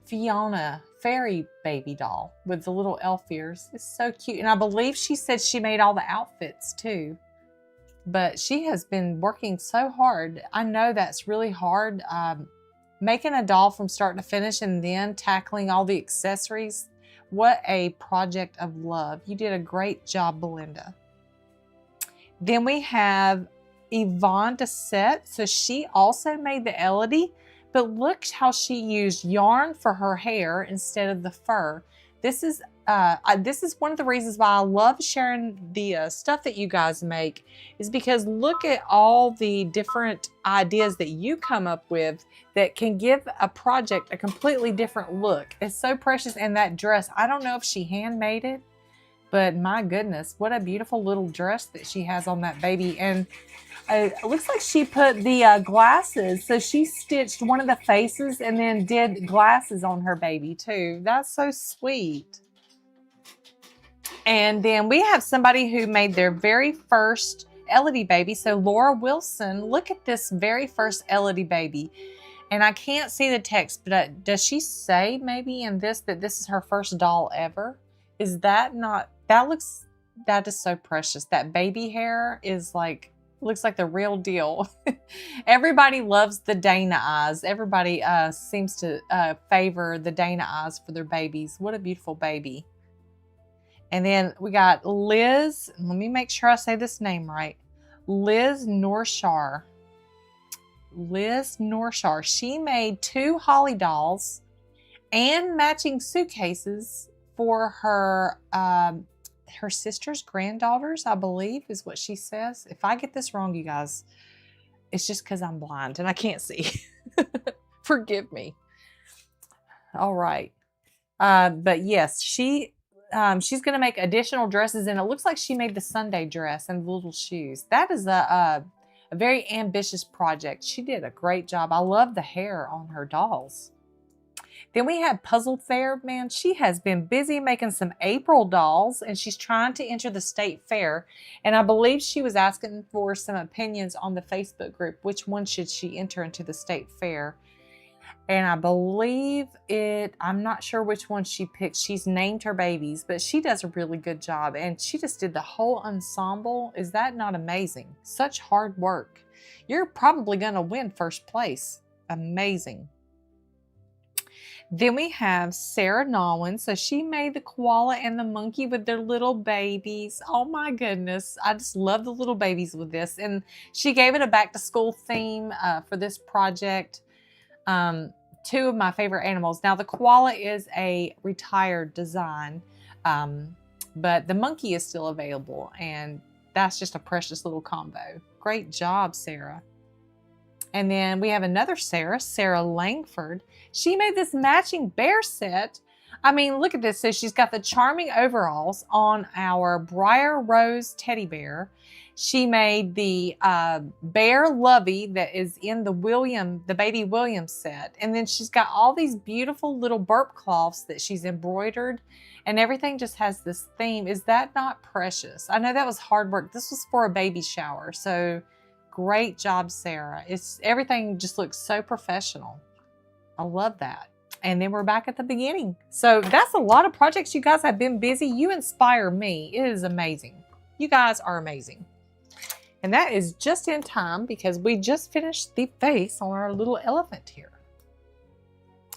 Fiona fairy baby doll with the little elf ears. It's so cute. And I believe she said she made all the outfits too. But she has been working so hard. I know that's really hard. Making a doll from start to finish and then tackling all the accessories. What a project of love. You did a great job, Belinda. Then we have Yvonne Dessette. So she also made the Elodie, but look how she used yarn for her hair instead of the fur. This is one of the reasons why I love sharing the stuff that you guys make, is because look at all the different ideas that you come up with that can give a project a completely different look. It's so precious. And that dress, I don't know if she handmade it, but my goodness, what a beautiful little dress that she has on that baby. And it looks like she put the glasses. So she stitched one of the faces and then did glasses on her baby too. That's so sweet. And then we have somebody who made their very first Elodie baby. So Laura Wilson, look at this very first Elodie baby. And I can't see the text, but does she say maybe in this that this is her first doll ever? Is that not, that is so precious. That baby hair is like, looks like the real deal. Everybody loves the Dana eyes. Everybody seems to favor the Dana eyes for their babies. What a beautiful baby. And then we got Liz. Let me make sure I say this name right. Liz Norshar. Liz Norshar. She made 2 Holly dolls and matching suitcases for her her sister's granddaughters, I believe is what she says. If I get this wrong, you guys, it's just because I'm blind and I can't see. Forgive me. All right. But yes, she's going to make additional dresses, and it looks like she made the Sunday dress and the little shoes. That is a very ambitious project. She did a great job. I love the hair on her dolls. Then we have Puzzle Fair. Man, she has been busy making some April dolls, and she's trying to enter the state fair. And I believe she was asking for some opinions on the Facebook group. Which one should she enter into the state fair? And I believe I'm not sure which one she picked. She's named her babies, but she does a really good job. And she just did the whole ensemble. Is that not amazing? Such hard work. You're probably going to win first place. Amazing. Then we have Sarah Nolwyn. So she made the koala and the monkey with their little babies. Oh my goodness. I just love the little babies with this. And she gave it a back to school theme for this project. 2 of my favorite animals. Now the koala is a retired design, but the monkey is still available, and that's just a precious little combo. Great job, Sarah. And then we have another Sarah, Sarah Langford. She made this matching bear set. I mean, look at this. So she's got the charming overalls on our Briar Rose teddy bear. She made the bear Lovey that is in the baby William set. And then she's got all these beautiful little burp cloths that she's embroidered, and everything just has this theme. Is that not precious? I know that was hard work. This was for a baby shower. So great job, Sarah. Everything just looks so professional. I love that. And then we're back at the beginning. So that's a lot of projects. You guys have been busy. You inspire me. It is amazing. You guys are amazing. And that is just in time because we just finished the face on our little elephant here.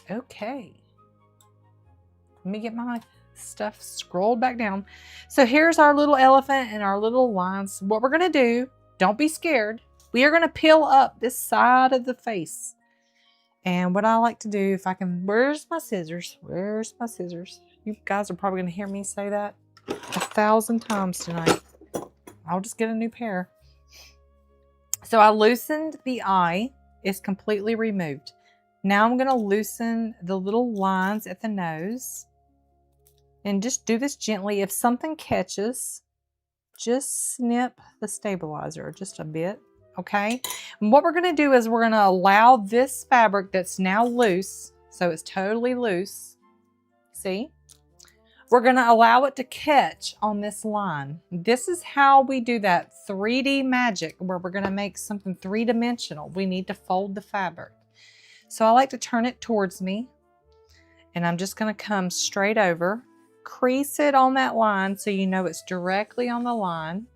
Okay. Let me get my stuff scrolled back down. So here's our little elephant and our little lines. What we're going to do, don't be scared. We are going to peel up this side of the face. And what I like to do, if I can, where's my scissors? Where's my scissors? You guys are probably going to hear me say that 1,000 times tonight. I'll just get a new pair. So I loosened the eye. It's completely removed. Now I'm going to loosen the little lines at the nose. And just do this gently. If something catches, just snip the stabilizer just a bit. Okay. And what we're going to do is we're going to allow this fabric that's now loose. So it's totally loose. See? We're going to allow it to catch on this line. This is how we do that 3D magic where we're going to make something 3-dimensional. We need to fold the fabric. So I like to turn it towards me. And I'm just going to come straight over, crease it on that line so you know it's directly on the line.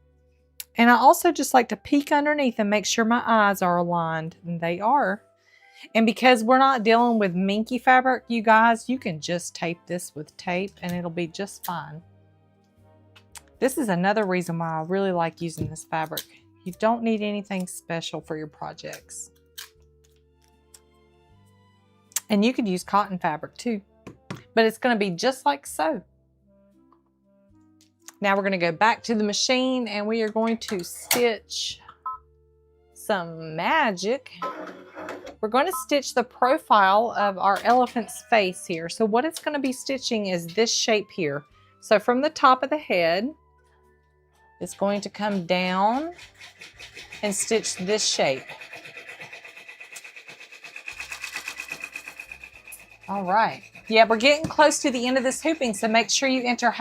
And I also just like to peek underneath and make sure my eyes are aligned, and they are. And because we're not dealing with minky fabric, you guys, you can just tape this with tape and it'll be just fine. This is another reason why I really like using this fabric. You don't need anything special for your projects. And you could use cotton fabric too, but it's going to be just like so. Now we're going to go back to the machine and we are going to stitch some magic. We're going to stitch the profile of our elephant's face here. So what it's going to be stitching is this shape here. So from the top of the head, it's going to come down and stitch this shape. All right. Yeah, we're getting close to the end of this hooping, so make sure you enter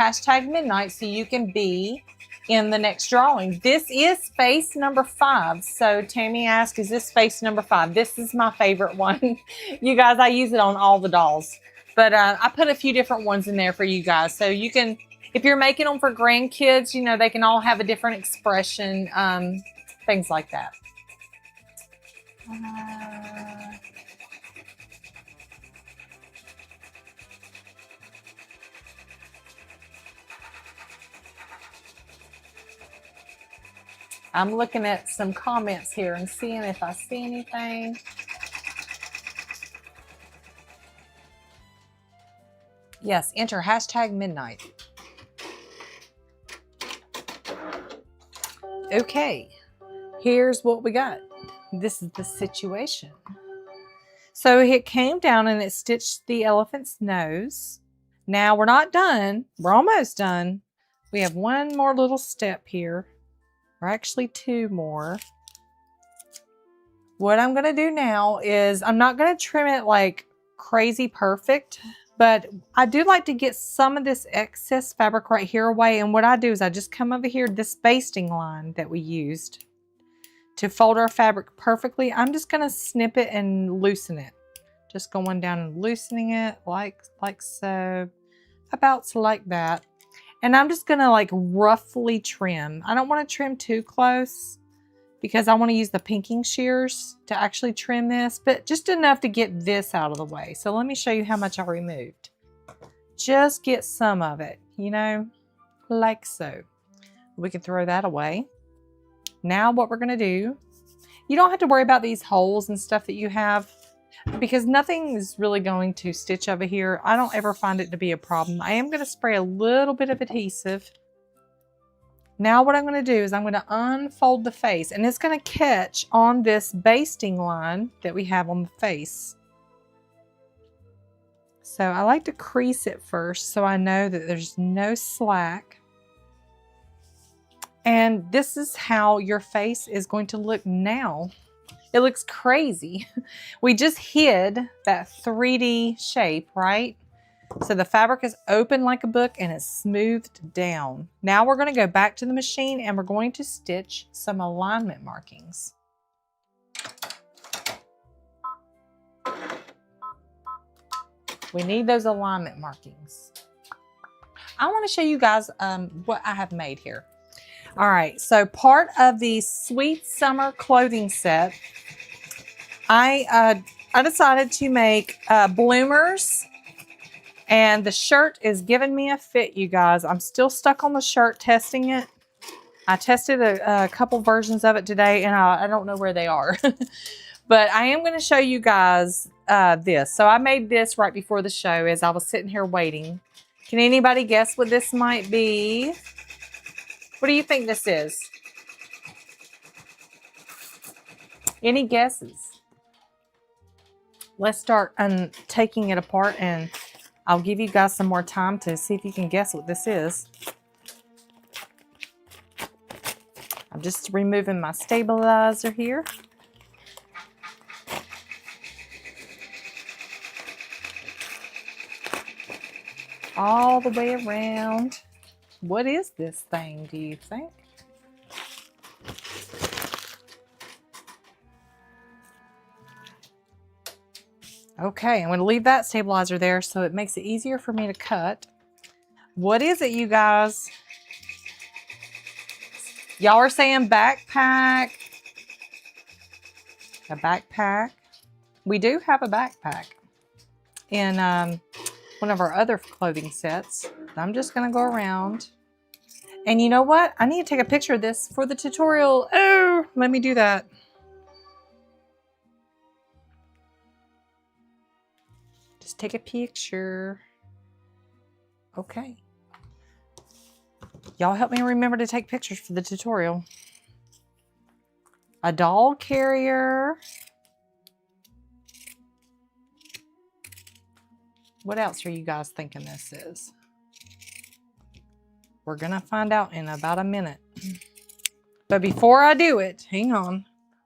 #midnight so you can be in the next drawing. This is space number 5. So Tammy asked, is this space number 5? This is my favorite one. You guys, I use it on all the dolls. But I put a few different ones in there for you guys. So you can, if you're making them for grandkids, you know, they can all have a different expression, things like that. I'm looking at some comments here and seeing if I see anything. Yes, enter #midnight. Okay, here's what we got. This is the situation. So it came down and it stitched the elephant's nose. Now we're not done. We're almost done. We have one more little step here. Or actually 2 more. What I'm going to do now is I'm not going to trim it like crazy perfect, but I do like to get some of this excess fabric right here away. And what I do is I just come over here, this basting line that we used to fold our fabric perfectly. I'm just going to snip it and loosen it. Just going down and loosening it like so, about like that. And I'm just going to like roughly trim. I don't want to trim too close because I want to use the pinking shears to actually trim this, but just enough to get this out of the way. So let me show you how much I removed. Just get some of it, you know, like so. We can throw that away. Now what we're going to do, you don't have to worry about these holes and stuff that you have, because nothing is really going to stitch over here. I don't ever find it to be a problem. I am going to spray a little bit of adhesive. Now what I'm going to do is I'm going to unfold the face, and it's going to catch on this basting line that we have on the face. So I like to crease it first so I know that there's no slack. And this is how your face is going to look now. It looks crazy. We just hid that 3D shape, right? So the fabric is open like a book and it's smoothed down. Now we're going to go back to the machine and we're going to stitch some alignment markings. We need those alignment markings. I want to show you guys what I have made here. All right, so part of the Sweet Summer clothing set, I decided to make bloomers, and the shirt is giving me a fit, you guys. I'm still stuck on the shirt, testing it. I tested a couple versions of it today, and I don't know where they are. But I am going to show you guys this. So I made this right before the show as I was sitting here waiting. Can anybody guess what this might be? What do you think this is? Any guesses? Let's start taking it apart, and I'll give you guys some more time to see if you can guess what this is. I'm just removing my stabilizer here. All the way around. What is this thing, do you think? Okay, I'm going to leave that stabilizer there so it makes it easier for me to cut. What is it, you guys? Y'all are saying backpack. A backpack. We do have a backpack in one of our other clothing sets. I'm just going to go around. And you know what? I need to take a picture of this for the tutorial. Oh, let me do that. Just take a picture. Okay. Y'all help me remember to take pictures for the tutorial. A doll carrier. What else are you guys thinking this is? We're gonna find out in about a minute. But before I do it, hang on.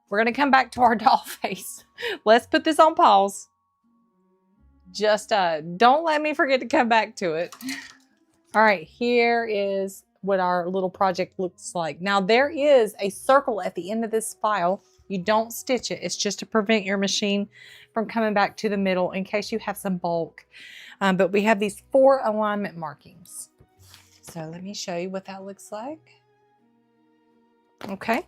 We're gonna come back to our doll face. Let's put this on pause. Just don't let me forget to come back to it. All right, here is what our little project looks like. Now there is a circle at the end of this file. You don't stitch it. It's just to prevent your machine from coming back to the middle in case you have some bulk. But we have these 4 alignment markings. So let me show you what that looks like. Okay,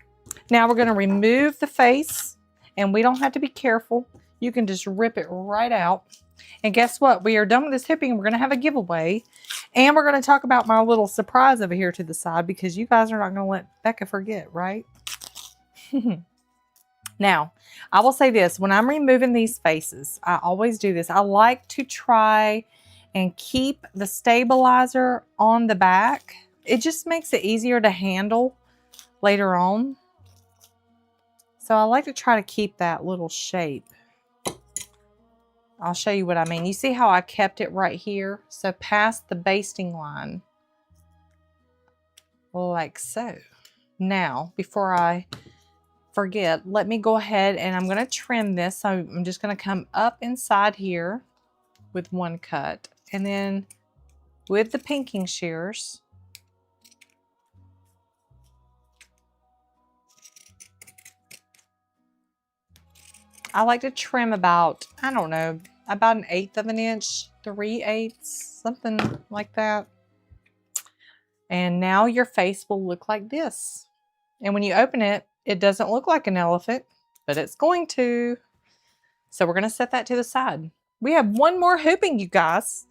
now we're gonna remove the face, and we don't have to be careful. You can just rip it right out. And guess what? We are done with this hipping. We're gonna have a giveaway. And we're gonna talk about my little surprise over here to the side because you guys are not gonna let Becca forget, right? Now, I will say this, when I'm removing these faces, I always do this. I like to try and keep the stabilizer on the back. It just makes it easier to handle later on. So I like to try to keep that little shape. I'll show you what I mean. You see how I kept it right here? So past the basting line, like so. Now, before I forget, let me go ahead and I'm gonna trim this. So I'm just gonna come up inside here with one cut, and then with the pinking shears, I like to trim about, I don't know, about 1/8 of an inch, 3/8, something like that. And now your face will look like this. And when you open it, it doesn't look like an elephant, but it's going to. So we're going to set that to the side. We have one more hooping, you guys.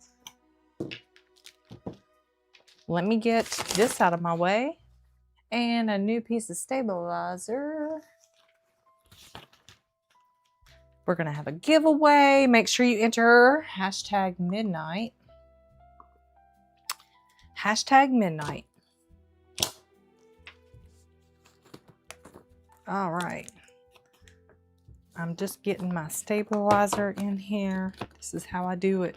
Let me get this out of my way. And a new piece of stabilizer. We're going to have a giveaway. Make sure you enter #midnight. #midnight. All right. I'm just getting my stabilizer in here. This is how I do it.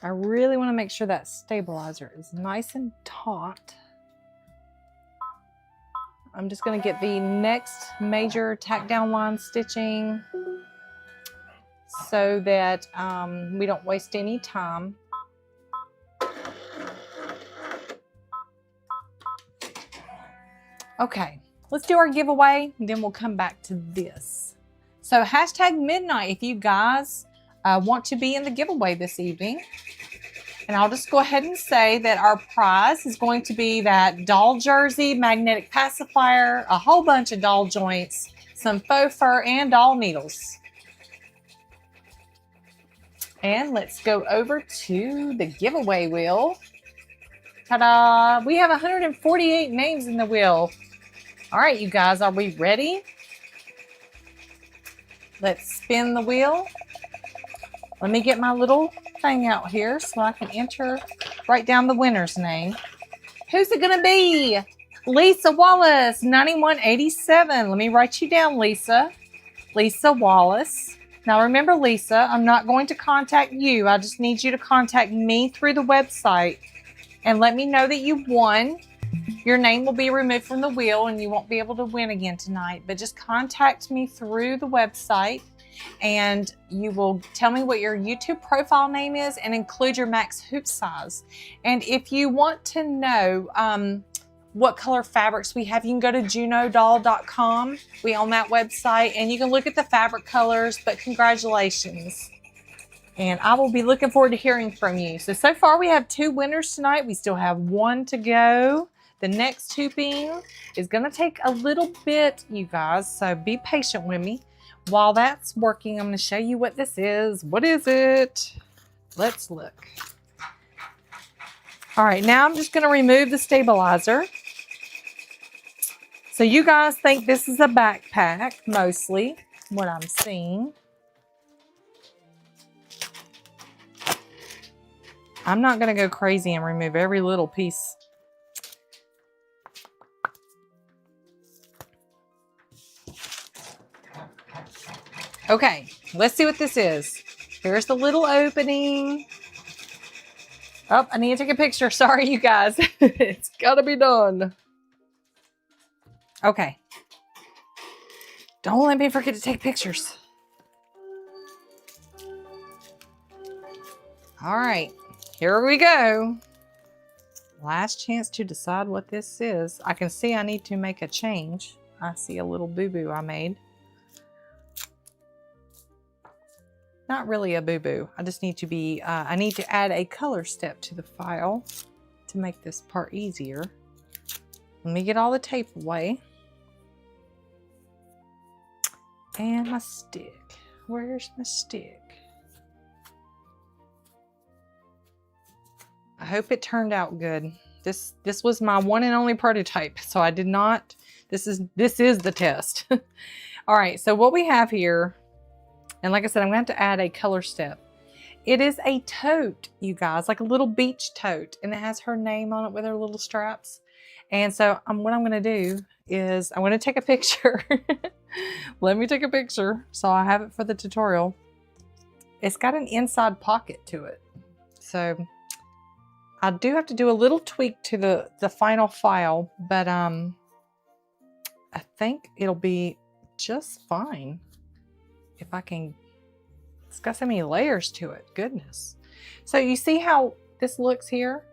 I really want to make sure that stabilizer is nice and taut. I'm just going to get the next major tack down line stitching so that we don't waste any time. Okay, let's do our giveaway, and then we'll come back to this. So #midnight if you guys want to be in the giveaway this evening. And I'll just go ahead and say that our prize is going to be that doll jersey, magnetic pacifier, a whole bunch of doll joints, some faux fur, and doll needles. And let's go over to the giveaway wheel. Ta-da! We have 148 names in the wheel. All right, you guys, are we ready? Let's spin the wheel. Let me get my little thing out here so I can write down the winner's name. Who's it gonna be? Lisa Wallace, 9187. Let me write you down, Lisa. Lisa Wallace. Now remember, Lisa, I'm not going to contact you. I just need you to contact me through the website and let me know that you won. Your name will be removed from the wheel and you won't be able to win again tonight, but just contact me through the website and you will tell me what your YouTube profile name is and include your max hoop size. And if you want to know what color fabrics we have, you can go to junodoll.com. We own that website, and you can look at the fabric colors, but congratulations. And I will be looking forward to hearing from you. So far we have 2 winners tonight. We still have 1 to go. The next hooping is going to take a little bit, you guys, so be patient with me. While that's working, I'm going to show you what this is. What is it? Let's look. All right, now I'm just going to remove the stabilizer. So you guys think this is a backpack, mostly, what I'm seeing. I'm not going to go crazy and remove every little piece. Okay, let's see what this is. Here's the little opening. Oh, I need to take a picture. Sorry, you guys. It's got to be done. Okay. Don't let me forget to take pictures. All right, here we go. Last chance to decide what this is. I can see I need to make a change. I see a little boo-boo I made. Not really a boo-boo. I just need to be, I need to add a color step to the file to make this part easier. Let me get all the tape away. And my stick. Where's my stick? I hope it turned out good. This was my one and only prototype, so I did not, this is the test. All right, so what we have here, and like I said, I'm going to have to add a color step. It is a tote, you guys, like a little beach tote, and it has her name on it with her little straps. And so what I'm going to do is I'm going to take a picture. Let me take a picture so I have it for the tutorial. It's got an inside pocket to it. So I do have to do a little tweak to the final file, but I think it'll be just fine. If I can, it's got so many layers to it, goodness. So you see how this looks here?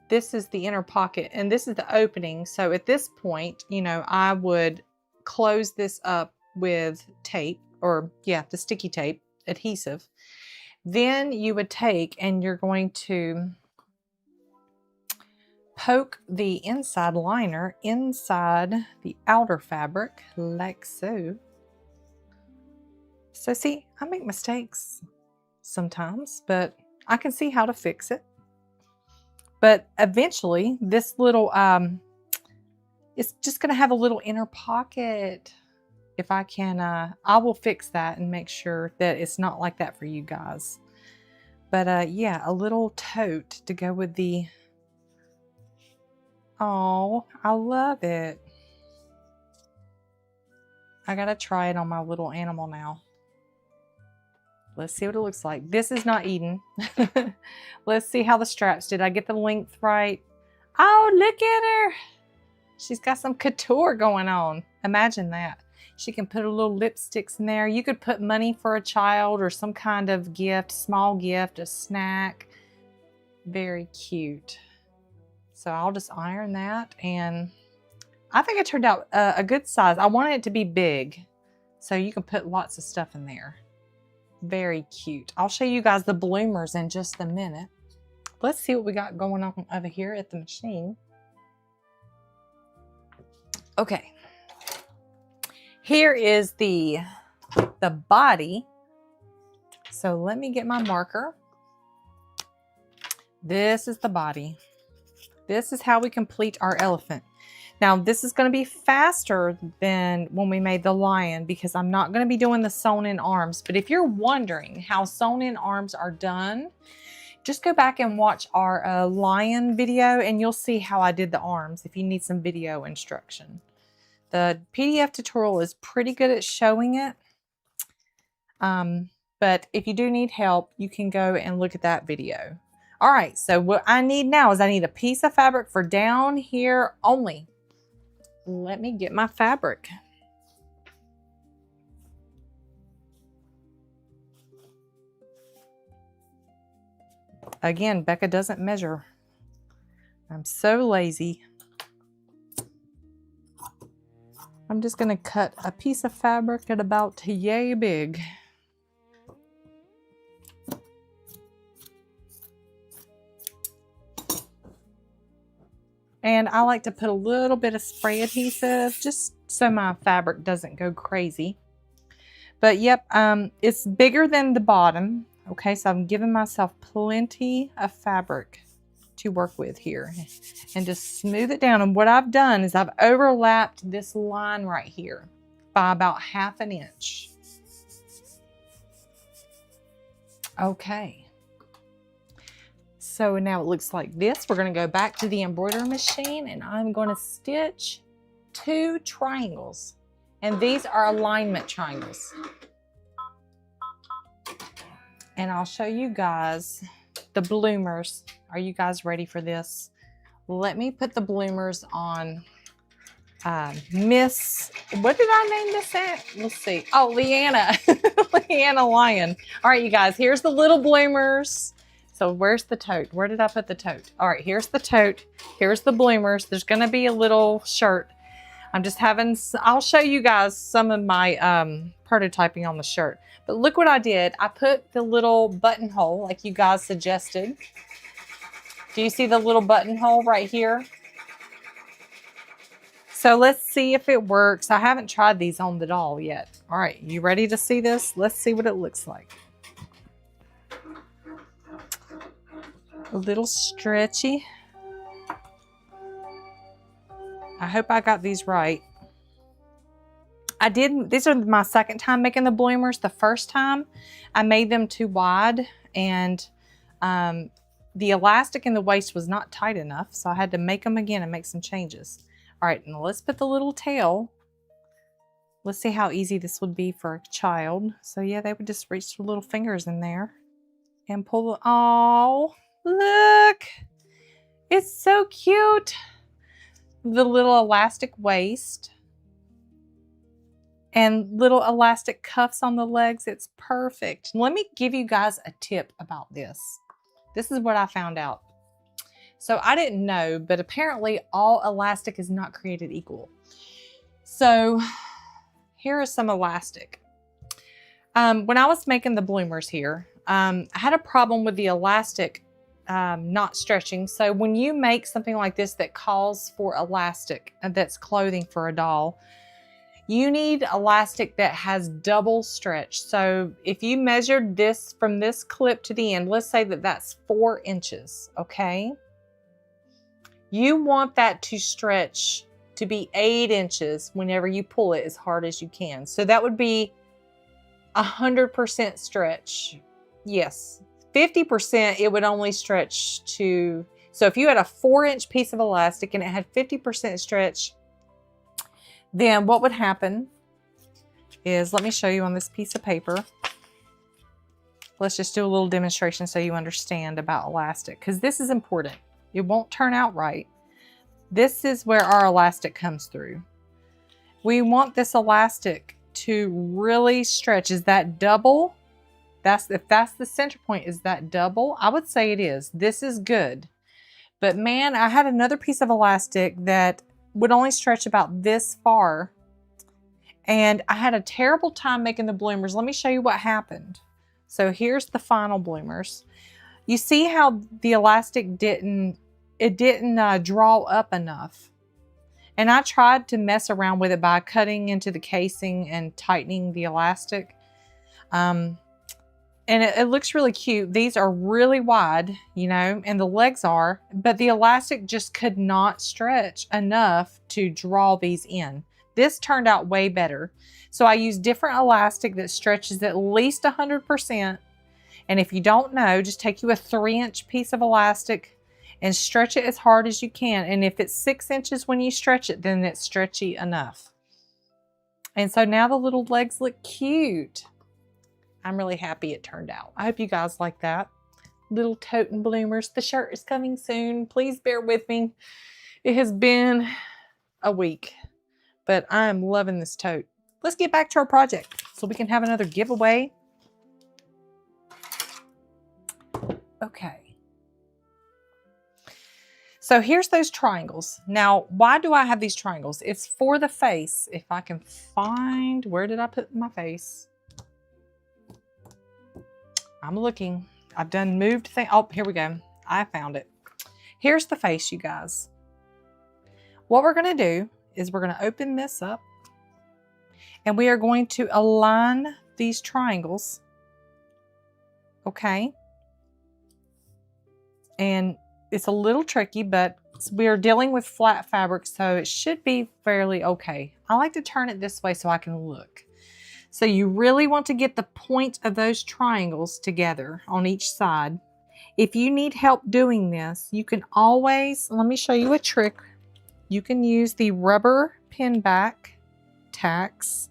This is the inner pocket and this is the opening. So at this point, you know, I would close this up with tape, or yeah, the sticky tape, adhesive. Then you would take and you're going to poke the inside liner inside the outer fabric like so. So see, I make mistakes sometimes, but I can see how to fix it. But eventually this little, it's just gonna have a little inner pocket. If I can, I will fix that and make sure that it's not like that for you guys. But yeah, a little tote to go with the, oh, I love it. I gotta try it on my little animal now. Let's see what it looks like. This is not Eden. Let's see how the straps, did I get the length right? Oh, look at her. She's got some couture going on. Imagine that. She can put her little lipsticks in there. You could put money for a child or some kind of gift, small gift, a snack. Very cute. So I'll just iron that, and I think it turned out a good size. I wanted it to be big, so you can put lots of stuff in there. Very cute. I'll show you guys the bloomers in just a minute. Let's see what we got going on over here at the machine. Okay. Here is the body. So let me get my marker. This is the body. This is how we complete our elephant. Now this is going to be faster than when we made the lion because I'm not going to be doing the sewn in arms. But if you're wondering how sewn in arms are done, just go back and watch our lion video and you'll see how I did the arms if you need some video instruction. The PDF tutorial is pretty good at showing it. But if you do need help, you can go and look at that video. All right, so what I need now is I need a piece of fabric for down here only. Let me get my fabric. Again, Becca doesn't measure. I'm so lazy. I'm just going to cut a piece of fabric at about yay big. And I like to put a little bit of spray adhesive just so my fabric doesn't go crazy. But yep, it's bigger than the bottom. Okay, so I'm giving myself plenty of fabric to work with here and just smooth it down. And what I've done is I've overlapped this line right here by about 1/2 inch. Okay. So now it looks like this. We're going to go back to the embroidery machine and I'm going to stitch 2 triangles. And these are alignment triangles. And I'll show you guys the bloomers. Are you guys ready for this? Let me put the bloomers on Miss, what did I name this at? Let's see. Oh, Leanna. Leanna Lion. All right, you guys, here's the little bloomers. So where's the tote? Where did I put the tote? All right, here's the tote. Here's the bloomers. There's going to be a little shirt. I'm just having, I'll show you guys some of my prototyping on the shirt. But look what I did. I put the little buttonhole like you guys suggested. Do you see the little buttonhole right here? So let's see if it works. I haven't tried these on the doll yet. All right, you ready to see this? Let's see what it looks like. A little stretchy. I hope I got these right. I didn't, these are my second time making the bloomers. The first time I made them too wide and the elastic in the waist was not tight enough. So I had to make them again and make some changes. All right, now let's put the little tail. Let's see how easy this would be for a child. So yeah, they would just reach their little fingers in there and pull the, oh, look, it's so cute. The little elastic waist and little elastic cuffs on the legs. It's perfect. Let me give you guys a tip about this. This is what I found out. So I didn't know, but apparently all elastic is not created equal. So here is some elastic. When I was making the bloomers here, I had a problem with the elastic not stretching. So when you make something like this that calls for elastic, that's clothing for a doll, you need elastic that has double stretch. So if you measured this from this clip to the end, let's say that that's 4 inches, okay? You want that to stretch to be 8 inches whenever you pull it as hard as you can. So that would be 100% stretch. Yes, 50% it would only stretch to, so if you had a 4-inch piece of elastic and it had 50% stretch, then what would happen is, let me show you on this piece of paper. Let's just do a little demonstration so you understand about elastic, because this is important. It won't turn out right. This is where our elastic comes through. We want this elastic to really stretch. Is that double? If that's the center point, is that double? I would say it is. This is good. But man, I had another piece of elastic that would only stretch about this far. And I had a terrible time making the bloomers. Let me show you what happened. So here's the final bloomers. You see how the elastic didn't draw up enough. And I tried to mess around with it by cutting into the casing and tightening the elastic. And it looks really cute. These are really wide, you know, and the legs are, but the elastic just could not stretch enough to draw these in. This turned out way better. So I used different elastic that stretches at least 100%. And if you don't know, just take you a 3-inch piece of elastic and stretch it as hard as you can. And if it's 6 inches when you stretch it, then it's stretchy enough. And so now the little legs look cute. I'm really happy it turned out. I hope you guys like that. Little tote and bloomers. The shirt is coming soon. Please bear with me. It has been a week, but I am loving this tote. Let's get back to our project so we can have another giveaway. Okay. So here's those triangles. Now, why do I have these triangles? It's for the face. If I can find, where did I put my face? I'm looking. I've done moved thing. Oh, here we go. I found it. Here's the face, you guys. What we're going to do is we're going to open this up and we are going to align these triangles. Okay. And it's a little tricky, but we are dealing with flat fabric, so it should be fairly okay. I like to turn it this way so I can look. So you really want to get the point of those triangles together on each side. If you need help doing this, you can always, let me show you a trick. You can use the rubber pin back tacks.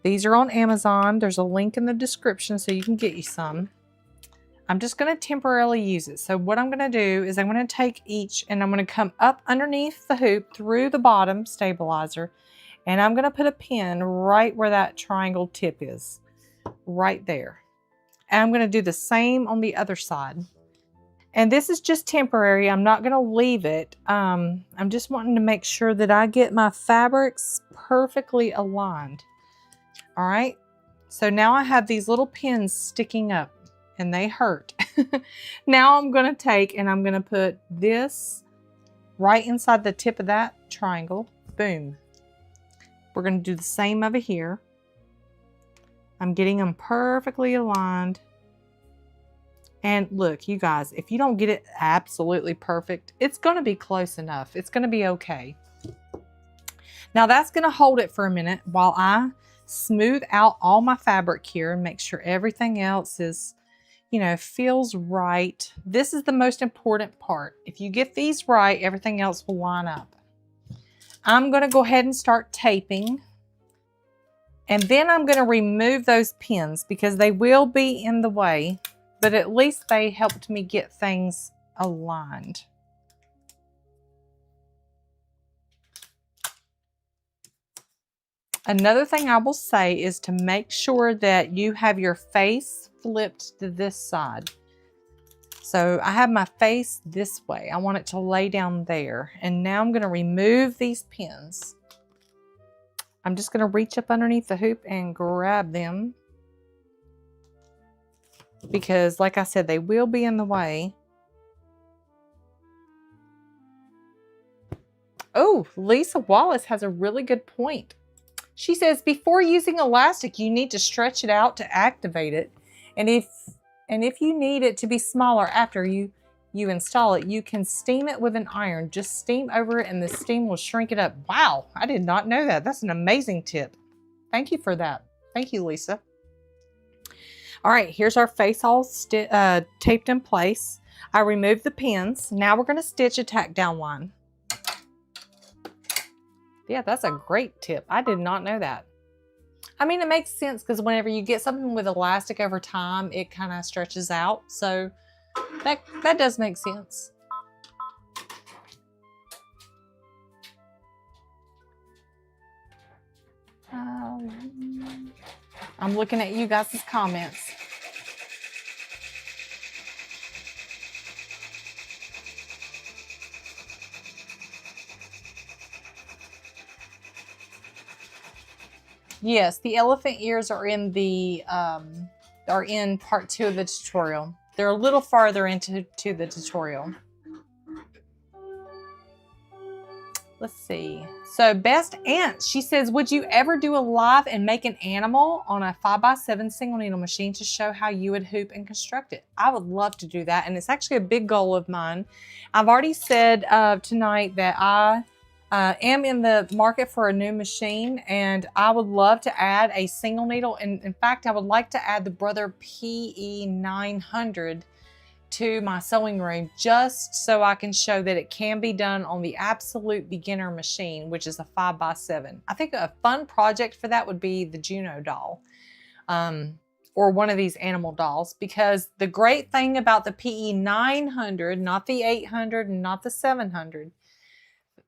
These are on Amazon. There's a link in the description so you can get you some. I'm just going to temporarily use it. So what I'm going to do is I'm going to take each and I'm going to come up underneath the hoop through the bottom stabilizer, and I'm going to put a pin right where that triangle tip is, right there. And I'm going to do the same on the other side. And this is just temporary. I'm not going to leave it. I'm just wanting to make sure that I get my fabrics perfectly aligned. All right. So now I have these little pins sticking up. And they hurt. Now I'm going to take and I'm going to put this right inside the tip of that triangle. Boom. We're going to do the same over here. I'm getting them perfectly aligned. And look, you guys, if you don't get it absolutely perfect, it's going to be close enough. It's going to be okay. Now that's going to hold it for a minute while I smooth out all my fabric here and make sure everything else is, you know, feels right. This is the most important part. If you get these right, everything else will line up. I'm going to go ahead and start taping. And then I'm going to remove those pins because they will be in the way, but at least they helped me get things aligned. Another thing I will say is to make sure that you have your face flipped to this side. So I have my face this way. I want it to lay down there. And now I'm going to remove these pins. I'm just going to reach up underneath the hoop and grab them. Because like I said, they will be in the way. Oh, Lisa Wallace has a really good point. She says, before using elastic, you need to stretch it out to activate it. And if you need it to be smaller after you install it, you can steam it with an iron. Just steam over it and the steam will shrink it up. Wow, I did not know that. That's an amazing tip. Thank you for that. Thank you, Lisa. All right, here's our face all taped in place. I removed the pins. Now we're going to stitch a tack down line. Yeah, that's a great tip. I did not know that. I mean, it makes sense because whenever you get something with elastic over time, it kind of stretches out. So that does make sense. I'm looking at you guys' comments. Yes, the elephant ears are in the part 2 of the tutorial. They're a little farther into the tutorial. Let's see. So Best Aunt, she says, would you ever do a live and make an animal on a 5x7 single needle machine to show how you would hoop and construct it? I would love to do that, and it's actually a big goal of mine. I've already said tonight that I am in the market for a new machine, and I would love to add a single needle. And in fact, I would like to add the Brother PE 900 to my sewing room just so I can show that it can be done on the absolute beginner machine, which is a 5x7. I think a fun project for that would be the Juno doll, or one of these animal dolls, because the great thing about the PE 900, not the 800 and not the 700,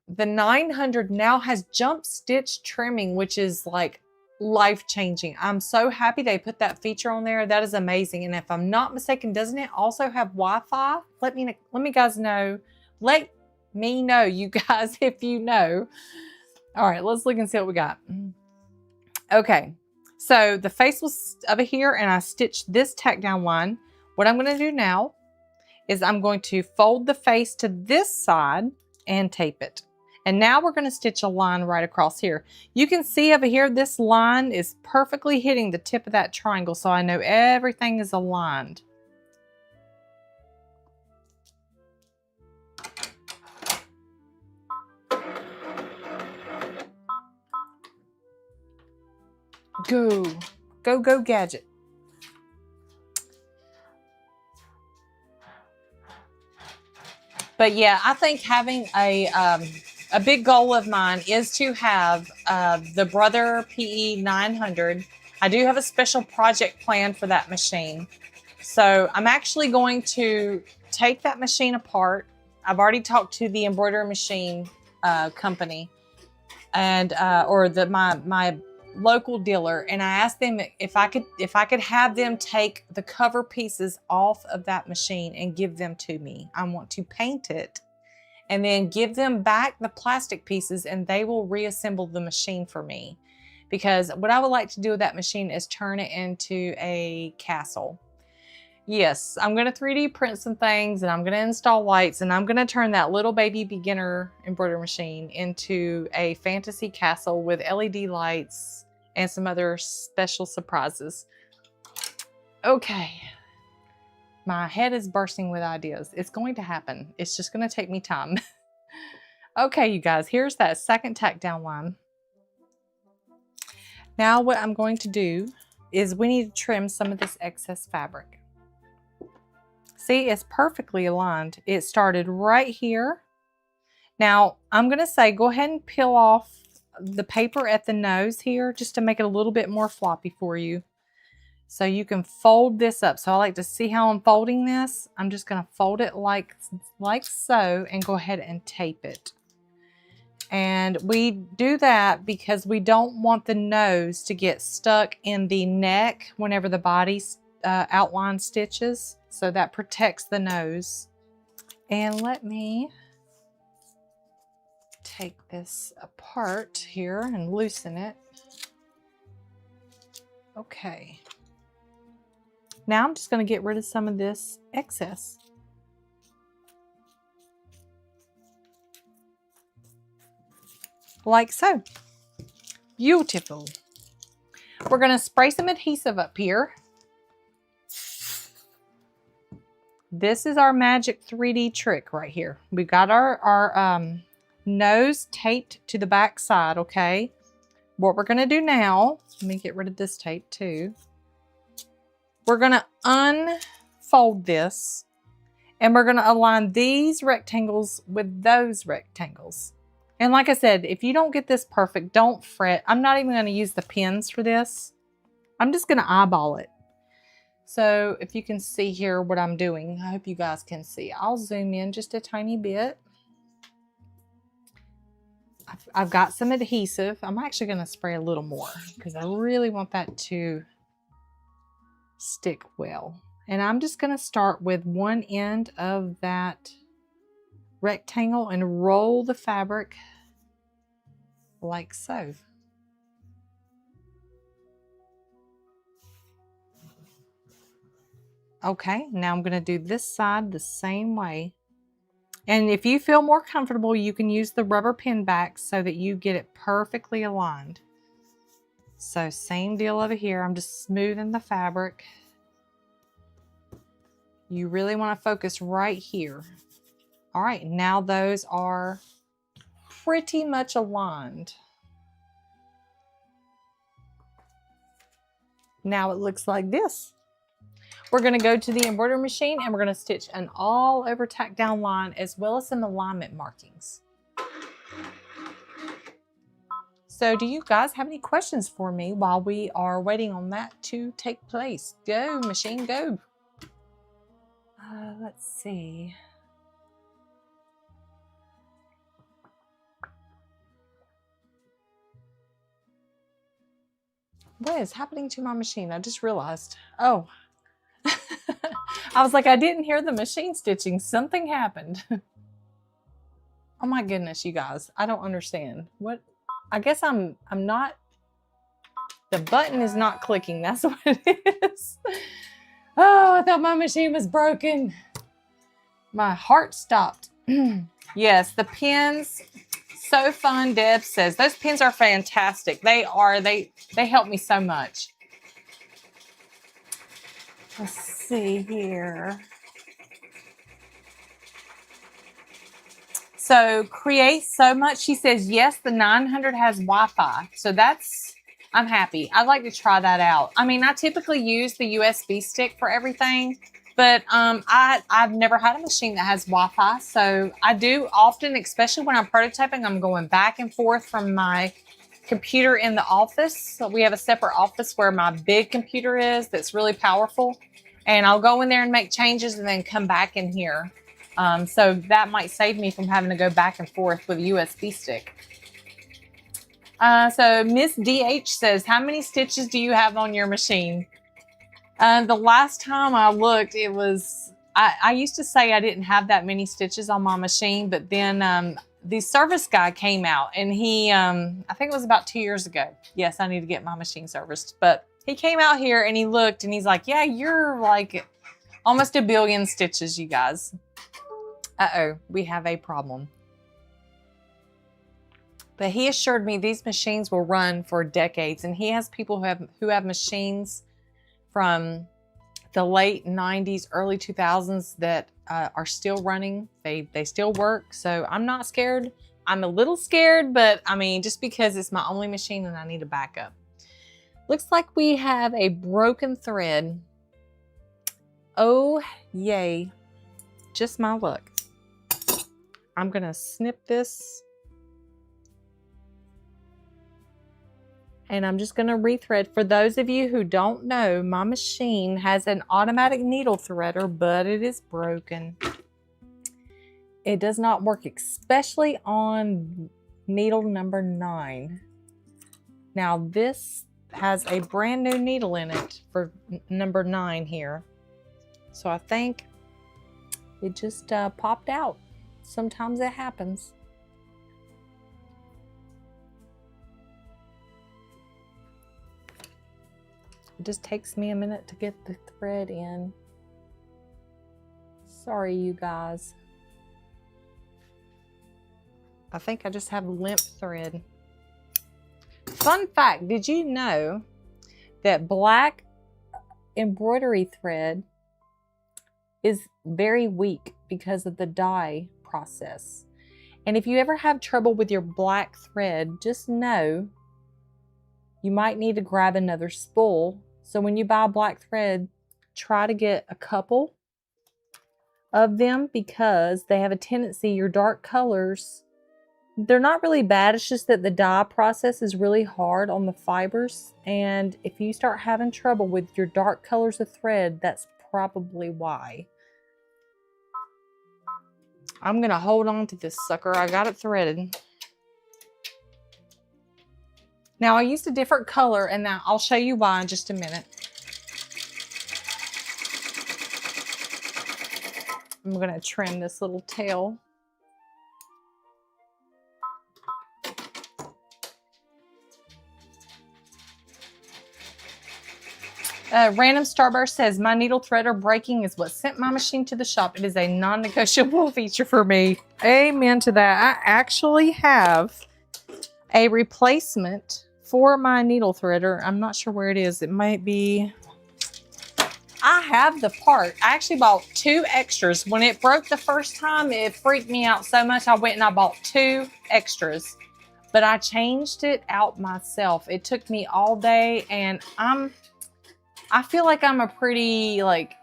the 900 now has jump stitch trimming, which is like life-changing. I'm so happy they put that feature on there. That is amazing. And if I'm not mistaken, doesn't it also have Wi-Fi? Let me guys know. Let me know, you guys, if you know. All right, let's look and see what we got. Okay, so the face was over here and I stitched this tack down line. What I'm going to do now is I'm going to fold the face to this side and tape it. And now we're going to stitch a line right across here. You can see over here, this line is perfectly hitting the tip of that triangle, so I know everything is aligned. Go, go, go, gadget. But yeah, I think having a big goal of mine is to have the Brother PE 900. I do have a special project planned for that machine. So I'm actually going to take that machine apart. I've already talked to the embroidery machine company and my local dealer, and I asked them if I could have them take the cover pieces off of that machine and give them to me. I want to paint it and then give them back the plastic pieces, and they will reassemble the machine for me. Because what I would like to do with that machine is turn it into a castle. Yes, I'm going to 3D print some things, and I'm going to install lights, and I'm going to turn that little baby beginner embroidery machine into a fantasy castle with LED lights and some other special surprises. Okay. My head is bursting with ideas. It's going to happen. It's just going to take me time. Okay, you guys, here's that second tack down line. Now what I'm going to do is we need to trim some of this excess fabric. See, it's perfectly aligned. It started right here. Now I'm going to say go ahead and peel off the paper at the nose here just to make it a little bit more floppy for you. So you can fold this up. So I like to see how I'm folding this. I'm just going to fold it like so and go ahead and tape it. And we do that because we don't want the nose to get stuck in the neck whenever the body outline stitches. So that protects the nose. And let me take this apart here and loosen it. Okay. Now I'm just going to get rid of some of this excess. Like so. Beautiful. We're going to spray some adhesive up here. This is our magic 3D trick right here. We've got our nose taped to the back side, okay? What we're going to do now, let me get rid of this tape too. We're going to unfold this and we're going to align these rectangles with those rectangles. And like I said, if you don't get this perfect, don't fret. I'm not even going to use the pins for this. I'm just going to eyeball it. So if you can see here what I'm doing, I hope you guys can see. I'll zoom in just a tiny bit. I've got some adhesive. I'm actually going to spray a little more because I really want that to stick well. And I'm just going to start with one end of that rectangle and roll the fabric like so. Okay, now I'm going to do this side the same way. And if you feel more comfortable, you can use the rubber pin back so that you get it perfectly aligned. So same deal over here. I'm just smoothing the fabric. You really want to focus right here. All right, now those are pretty much aligned. Now it looks like this. We're going to go to the embroidery machine and we're going to stitch an all over tack down line as well as some alignment markings. So do you guys have any questions for me while we are waiting on that to take place? Go, machine, go. Let's see. What is happening to my machine? I just realized. Oh. I was like, I didn't hear the machine stitching. Something happened. Oh my goodness, you guys. I don't understand. What? I guess I'm not, the button is not clicking. That's what it is. Oh, I thought my machine was broken. My heart stopped. Yes, the pins, so fun, Deb says. Those pins are fantastic. They are. They help me so much. Let's see here. So create so much. She says, yes, the 900 has Wi-Fi. So that's, I'm happy. I'd like to try that out. I mean, I typically use the USB stick for everything, but I've never had a machine that has Wi-Fi. So I do often, especially when I'm prototyping, I'm going back and forth from my computer in the office. So we have a separate office where my big computer is that's really powerful. And I'll go in there and make changes and then come back in here. So that might save me from having to go back and forth with a USB stick. So Miss DH says, how many stitches do you have on your machine? The last time I looked, it was, I used to say I didn't have that many stitches on my machine, but then the service guy came out and he, I think it was about 2 years ago. Yes, I need to get my machine serviced, but he came out here and he looked and he's like, yeah, you're like almost 1 billion stitches, you guys. Uh-oh, we have a problem. But he assured me these machines will run for decades, and he has people who have machines from the late 90s, early 2000s that are still running. They still work, so I'm not scared. I'm a little scared, but I mean, just because it's my only machine and I need a backup. Looks like we have a broken thread. Oh, yay. Just my luck. I'm gonna snip this and I'm just gonna rethread. For those of you who don't know, my machine has an automatic needle threader, but it is broken. It does not work, especially on needle number 9. Now this has a brand new needle in it for number 9 here. So I think it just popped out. Sometimes it happens. It just takes me a minute to get the thread in. Sorry, you guys. I think I just have limp thread. Fun fact, did you know that black embroidery thread is very weak because of the dye process? And if you ever have trouble with your black thread, just know you might need to grab another spool. So when you buy black thread, try to get a couple of them because they have a tendency, your dark colors, they're not really bad. It's just that the dye process is really hard on the fibers. And if you start having trouble with your dark colors of thread, that's probably why. I'm gonna hold on to this sucker. I got it threaded. Now I used a different color and now I'll show you why in just a minute. I'm gonna trim this little tail. Random Starburst says, my needle threader breaking is what sent my machine to the shop. It is a non-negotiable feature for me. Amen to that. I actually have a replacement for my needle threader. I'm not sure where it is. It might be, I have the part. I actually bought 2 extras. When it broke the first time, it freaked me out so much. I went and I bought 2 extras, but I changed it out myself. It took me all day and I feel like I'm a pretty like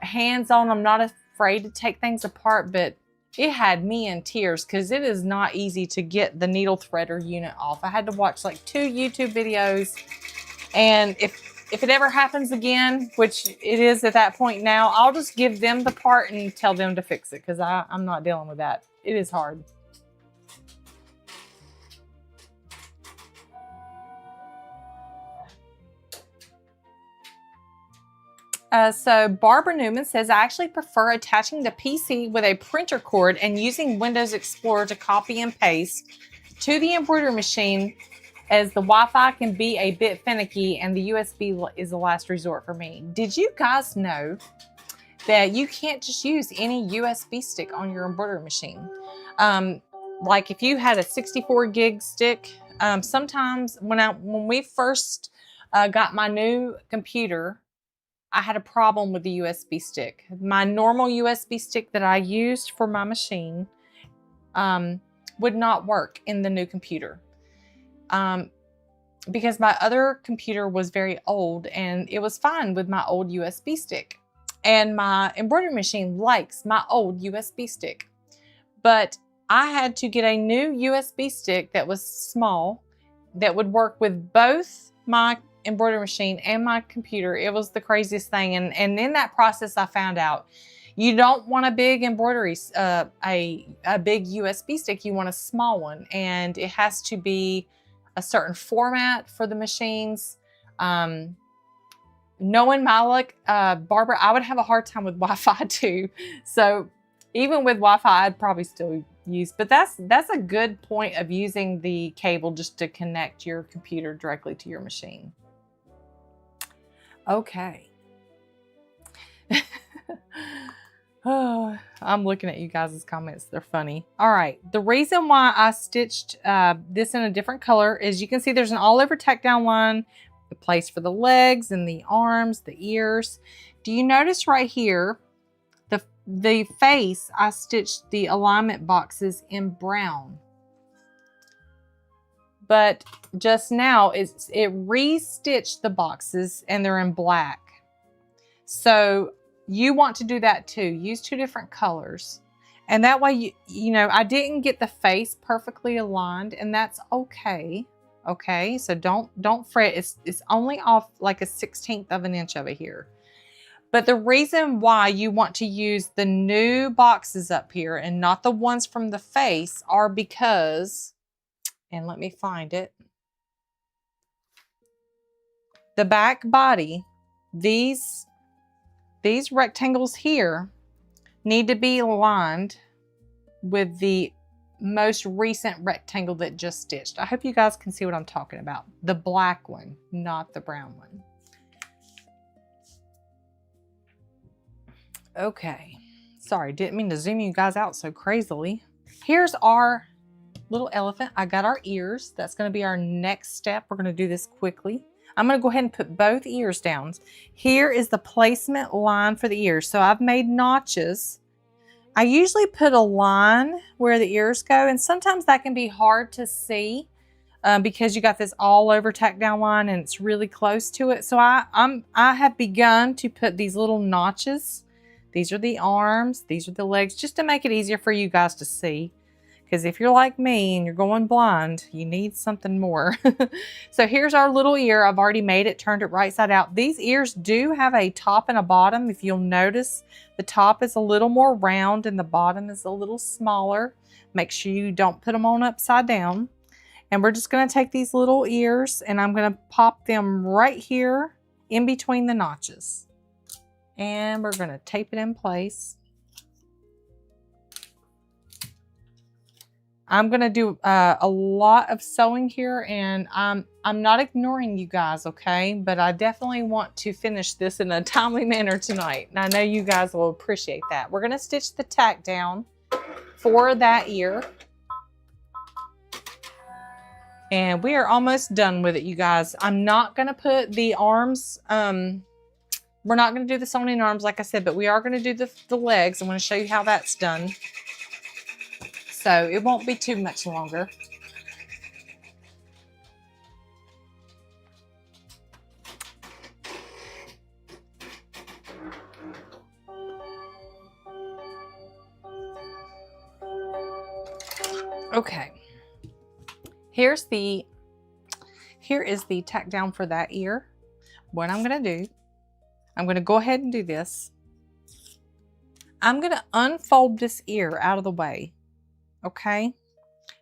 hands-on. I'm not afraid to take things apart, but it had me in tears because it is not easy to get the needle threader unit off. I had to watch like 2 YouTube videos, and if it ever happens again, which it is at that point now, I'll just give them the part and tell them to fix it because I'm not dealing with that. It is hard. So Barbara Newman says, I actually prefer attaching the PC with a printer cord and using Windows Explorer to copy and paste to the embroidery machine, as the Wi-Fi can be a bit finicky and the USB is the last resort for me. Did you guys know that you can't just use any USB stick on your embroidery machine? Like if you had a 64 gig stick, sometimes when we first got my new computer, I had a problem with the USB stick. My normal USB stick that I used for my machine would not work in the new computer. Because my other computer was very old and it was fine with my old USB stick. And my embroidery machine likes my old USB stick. But I had to get a new USB stick that was small that would work with both my embroidery machine and my computer. It was the craziest thing. And in that process, I found out you don't want a big embroidery, a big USB stick. You want a small one, and it has to be a certain format for the machines. Knowing my luck, Barbara, I would have a hard time with Wi-Fi too. So even with Wi-Fi, I'd probably still use, but that's a good point of using the cable just to connect your computer directly to your machine. Okay. Oh, I'm looking at you guys' comments. They're funny. All right. The reason why I stitched this in a different color is you can see there's an all over tack down line, the place for the legs and the arms, the ears. Do you notice right here, the face, I stitched the alignment boxes in brown. But just now, it re-stitched the boxes and they're in black. So you want to do that too. Use two different colors. And that way, you know, I didn't get the face perfectly aligned, and that's okay. Okay, so don't fret. It's only off like a 1/16 of an inch over here. But the reason why you want to use the new boxes up here and not the ones from the face are because, and let me find it, the back body, these rectangles here need to be aligned with the most recent rectangle that just stitched. I hope you guys can see what I'm talking about. The black one, not the brown one. Okay, sorry, didn't mean to zoom you guys out so crazily. Here's our little elephant. I got our ears. That's going to be our next step. We're going to do this quickly. I'm going to go ahead and put both ears down. Here is the placement line for the ears. So I've made notches. I usually put a line where the ears go, and sometimes that can be hard to see because you got this all over tack down line and it's really close to it. So I have begun to put these little notches. These are the arms, these are the legs, just to make it easier for you guys to see. Because if you're like me and you're going blind, you need something more. So here's our little ear. I've already made it, turned it right side out. These ears do have a top and a bottom. If you'll notice, the top is a little more round and the bottom is a little smaller. Make sure you don't put them on upside down. And we're just going to take these little ears and I'm going to pop them right here in between the notches. And we're going to tape it in place. I'm going to do a lot of sewing here, and I'm not ignoring you guys, okay? But I definitely want to finish this in a timely manner tonight. And I know you guys will appreciate that. We're going to stitch the tack down for that ear. And we are almost done with it, you guys. I'm not going to put the arms, we're not going to do the sewing arms like I said, but we are going to do the legs. I'm going to show you how that's done. So it won't be too much longer. Okay. Here is the tack down for that ear. What I'm going to do, I'm going to go ahead and do this. I'm going to unfold this ear out of the way. Okay.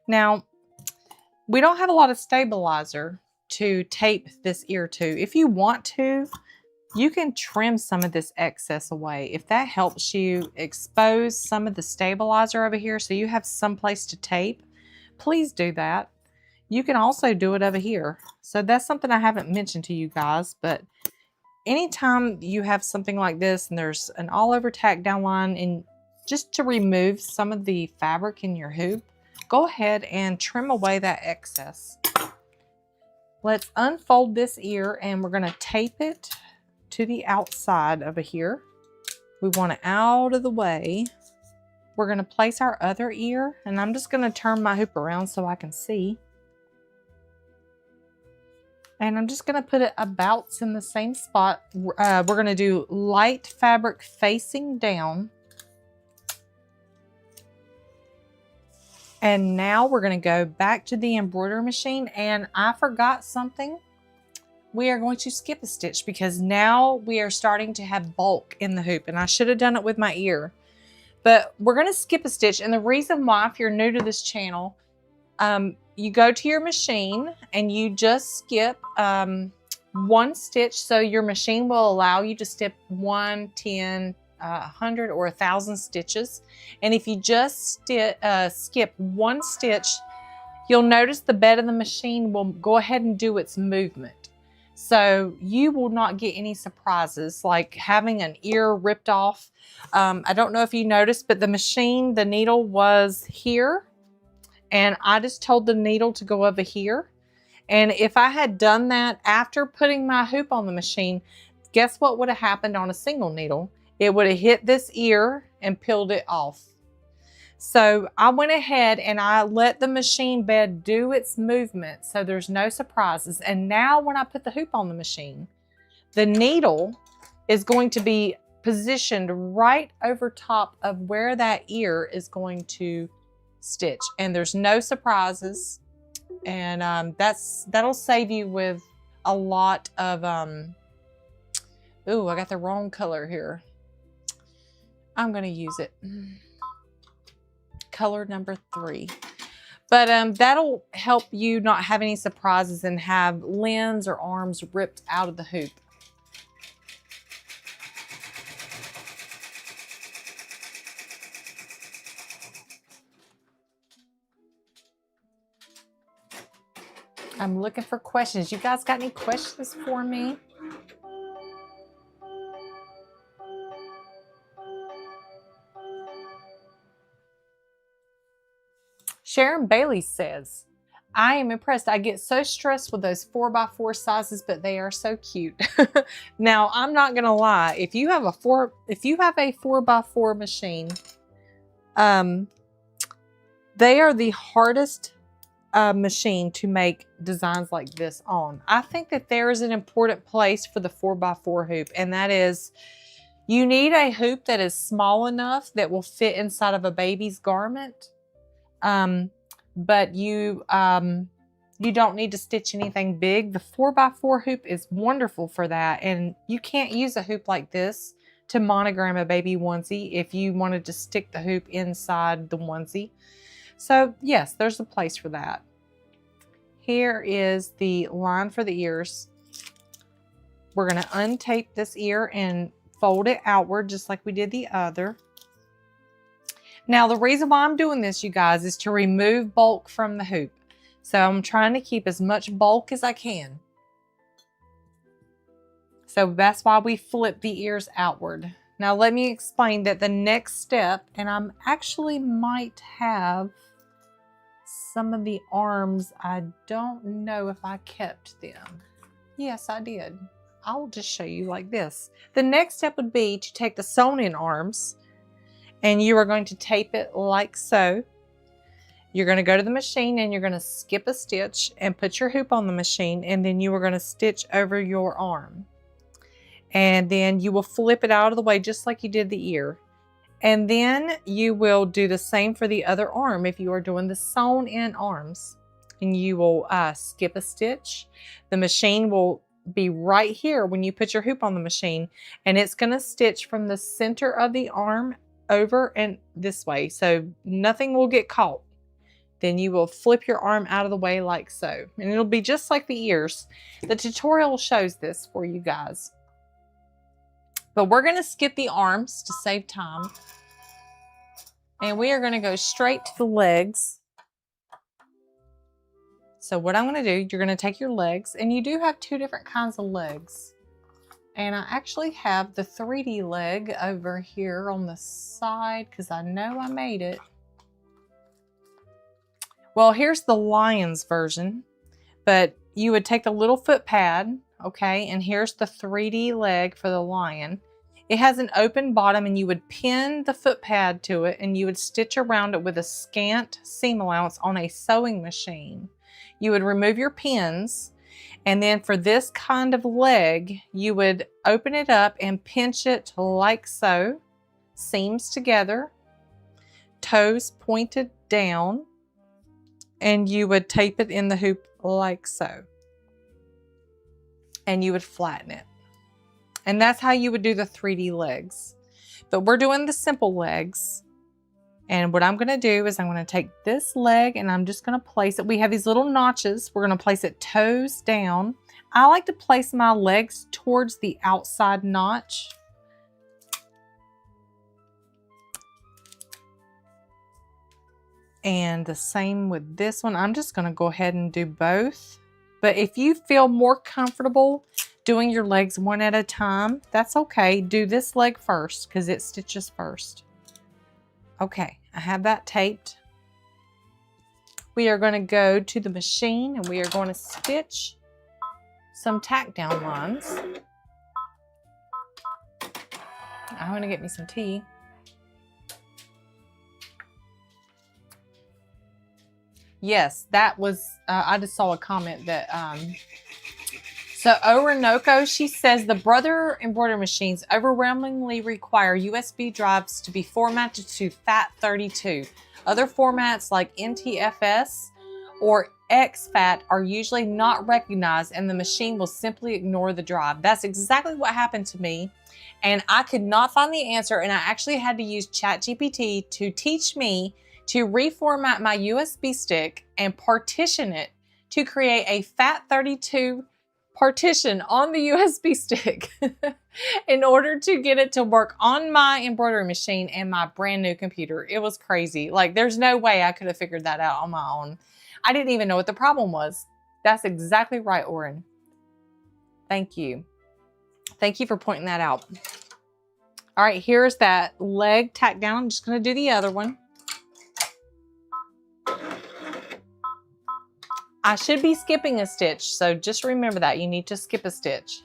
Now, we don't have a lot of stabilizer to tape this ear to. If you want to, You can trim some of this excess away. If that helps you expose some of the stabilizer over here so you have some place to tape, please do that. You can also do it over here. So that's something I haven't mentioned to you guys, but anytime you have something like this and there's an all over tack down line, and just to remove some of the fabric in your hoop, go ahead and trim away that excess. Let's unfold this ear and we're going to tape it to the outside over here. We want it out of the way. We're going to place our other ear, and I'm just going to turn my hoop around so I can see. And I'm just going to put it about in the same spot. We're going to do light fabric facing down. And now we're going to go back to the embroidery machine, and I forgot something. We are going to skip a stitch because now we are starting to have bulk in the hoop, and I should have done it with my ear. But we're going to skip a stitch, and the reason why, if you're new to this channel, you go to your machine and you just skip one stitch, so your machine will allow you to skip 1, 10, 100 or 1,000 stitches. And if you just skip one stitch, you'll notice the bed of the machine will go ahead and do its movement. So you will not get any surprises like having an ear ripped off. I don't know if you noticed, but the machine, the needle was here, and I just told the needle to go over here. And if I had done that after putting my hoop on the machine, guess what would have happened on a single needle? It would have hit this ear and peeled it off. So I went ahead and I let the machine bed do its movement so there's no surprises. And now when I put the hoop on the machine, the needle is going to be positioned right over top of where that ear is going to stitch. And there's no surprises. And that'll save you with a lot of, ooh, I got the wrong color here. I'm going to use it. Color number 3. But that'll help you not have any surprises and have limbs or arms ripped out of the hoop. I'm looking for questions. You guys got any questions for me? Sharon Bailey says, I am impressed. I get so stressed with those 4x4 sizes, but they are so cute. Now, I'm not gonna lie. If you have a 4x4 machine, they are the hardest machine to make designs like this on. I think that there is an important place for the 4x4 hoop, and that is you need a hoop that is small enough that will fit inside of a baby's garment. But you don't need to stitch anything big. The 4x4 hoop is wonderful for that. And you can't use a hoop like this to monogram a baby onesie if you wanted to stick the hoop inside the onesie. So yes, there's a place for that. Here is the line for the ears. We're going to untape this ear and fold it outward just like we did the other. Now, the reason why I'm doing this, you guys, is to remove bulk from the hoop. So I'm trying to keep as much bulk as I can. So that's why we flip the ears outward. Now, let me explain that the next step, and I'm actually might have some of the arms. I don't know if I kept them. Yes, I did. I'll just show you like this. The next step would be to take the sewn in arms, and you are going to tape it like so. You're going to go to the machine and you're going to skip a stitch and put your hoop on the machine, and then you are going to stitch over your arm. And then you will flip it out of the way just like you did the ear. And then you will do the same for the other arm if you are doing the sewn in arms. And you will skip a stitch. The machine will be right here when you put your hoop on the machine, and it's going to stitch from the center of the arm over and this way, so nothing will get caught. Then you will flip your arm out of the way like so, and it'll be just like the ears. The tutorial shows this for you guys. But we're going to skip the arms to save time. And we are going to go straight to the legs. So what I'm going to do, you're going to take your legs, and you do have two different kinds of legs. And I actually have the 3D leg over here on the side because I know I made it. Well, here's the lion's version, but you would take the little foot pad, okay, and here's the 3D leg for the lion. It has an open bottom, and you would pin the foot pad to it, and you would stitch around it with a scant seam allowance on a sewing machine. You would remove your pins, and then for this kind of leg, you would open it up and pinch it like so, seams together, toes pointed down, and you would tape it in the hoop like so. And you would flatten it. And that's how you would do the 3D legs. But we're doing the simple legs. And what I'm going to do is I'm going to take this leg and I'm just going to place it. We have these little notches. We're going to place it toes down. I like to place my legs towards the outside notch. And the same with this one. I'm just going to go ahead and do both. But if you feel more comfortable doing your legs one at a time, that's okay. Do this leg first because it stitches first. Okay, I have that taped. We are going to go to the machine and we are going to stitch some tack down lines. I'm going to get me some tea. Yes, that was, I just saw a comment that, so Orinoco, she says the Brother embroidery machines overwhelmingly require USB drives to be formatted to FAT32. Other formats like NTFS or exFAT are usually not recognized and the machine will simply ignore the drive. That's exactly what happened to me. And I could not find the answer, and I actually had to use ChatGPT to teach me to reformat my USB stick and partition it to create a FAT32 partition on the USB stick in order to get it to work on my embroidery machine and my brand new computer. It was crazy. Like, there's no way I could have figured that out on my own. I didn't even know what the problem was. That's exactly right, Oren. Thank you. Thank you for pointing that out. All right, here's that leg tacked down. I'm just going to do the other one. I should be skipping a stitch, so just remember that. You need to skip a stitch.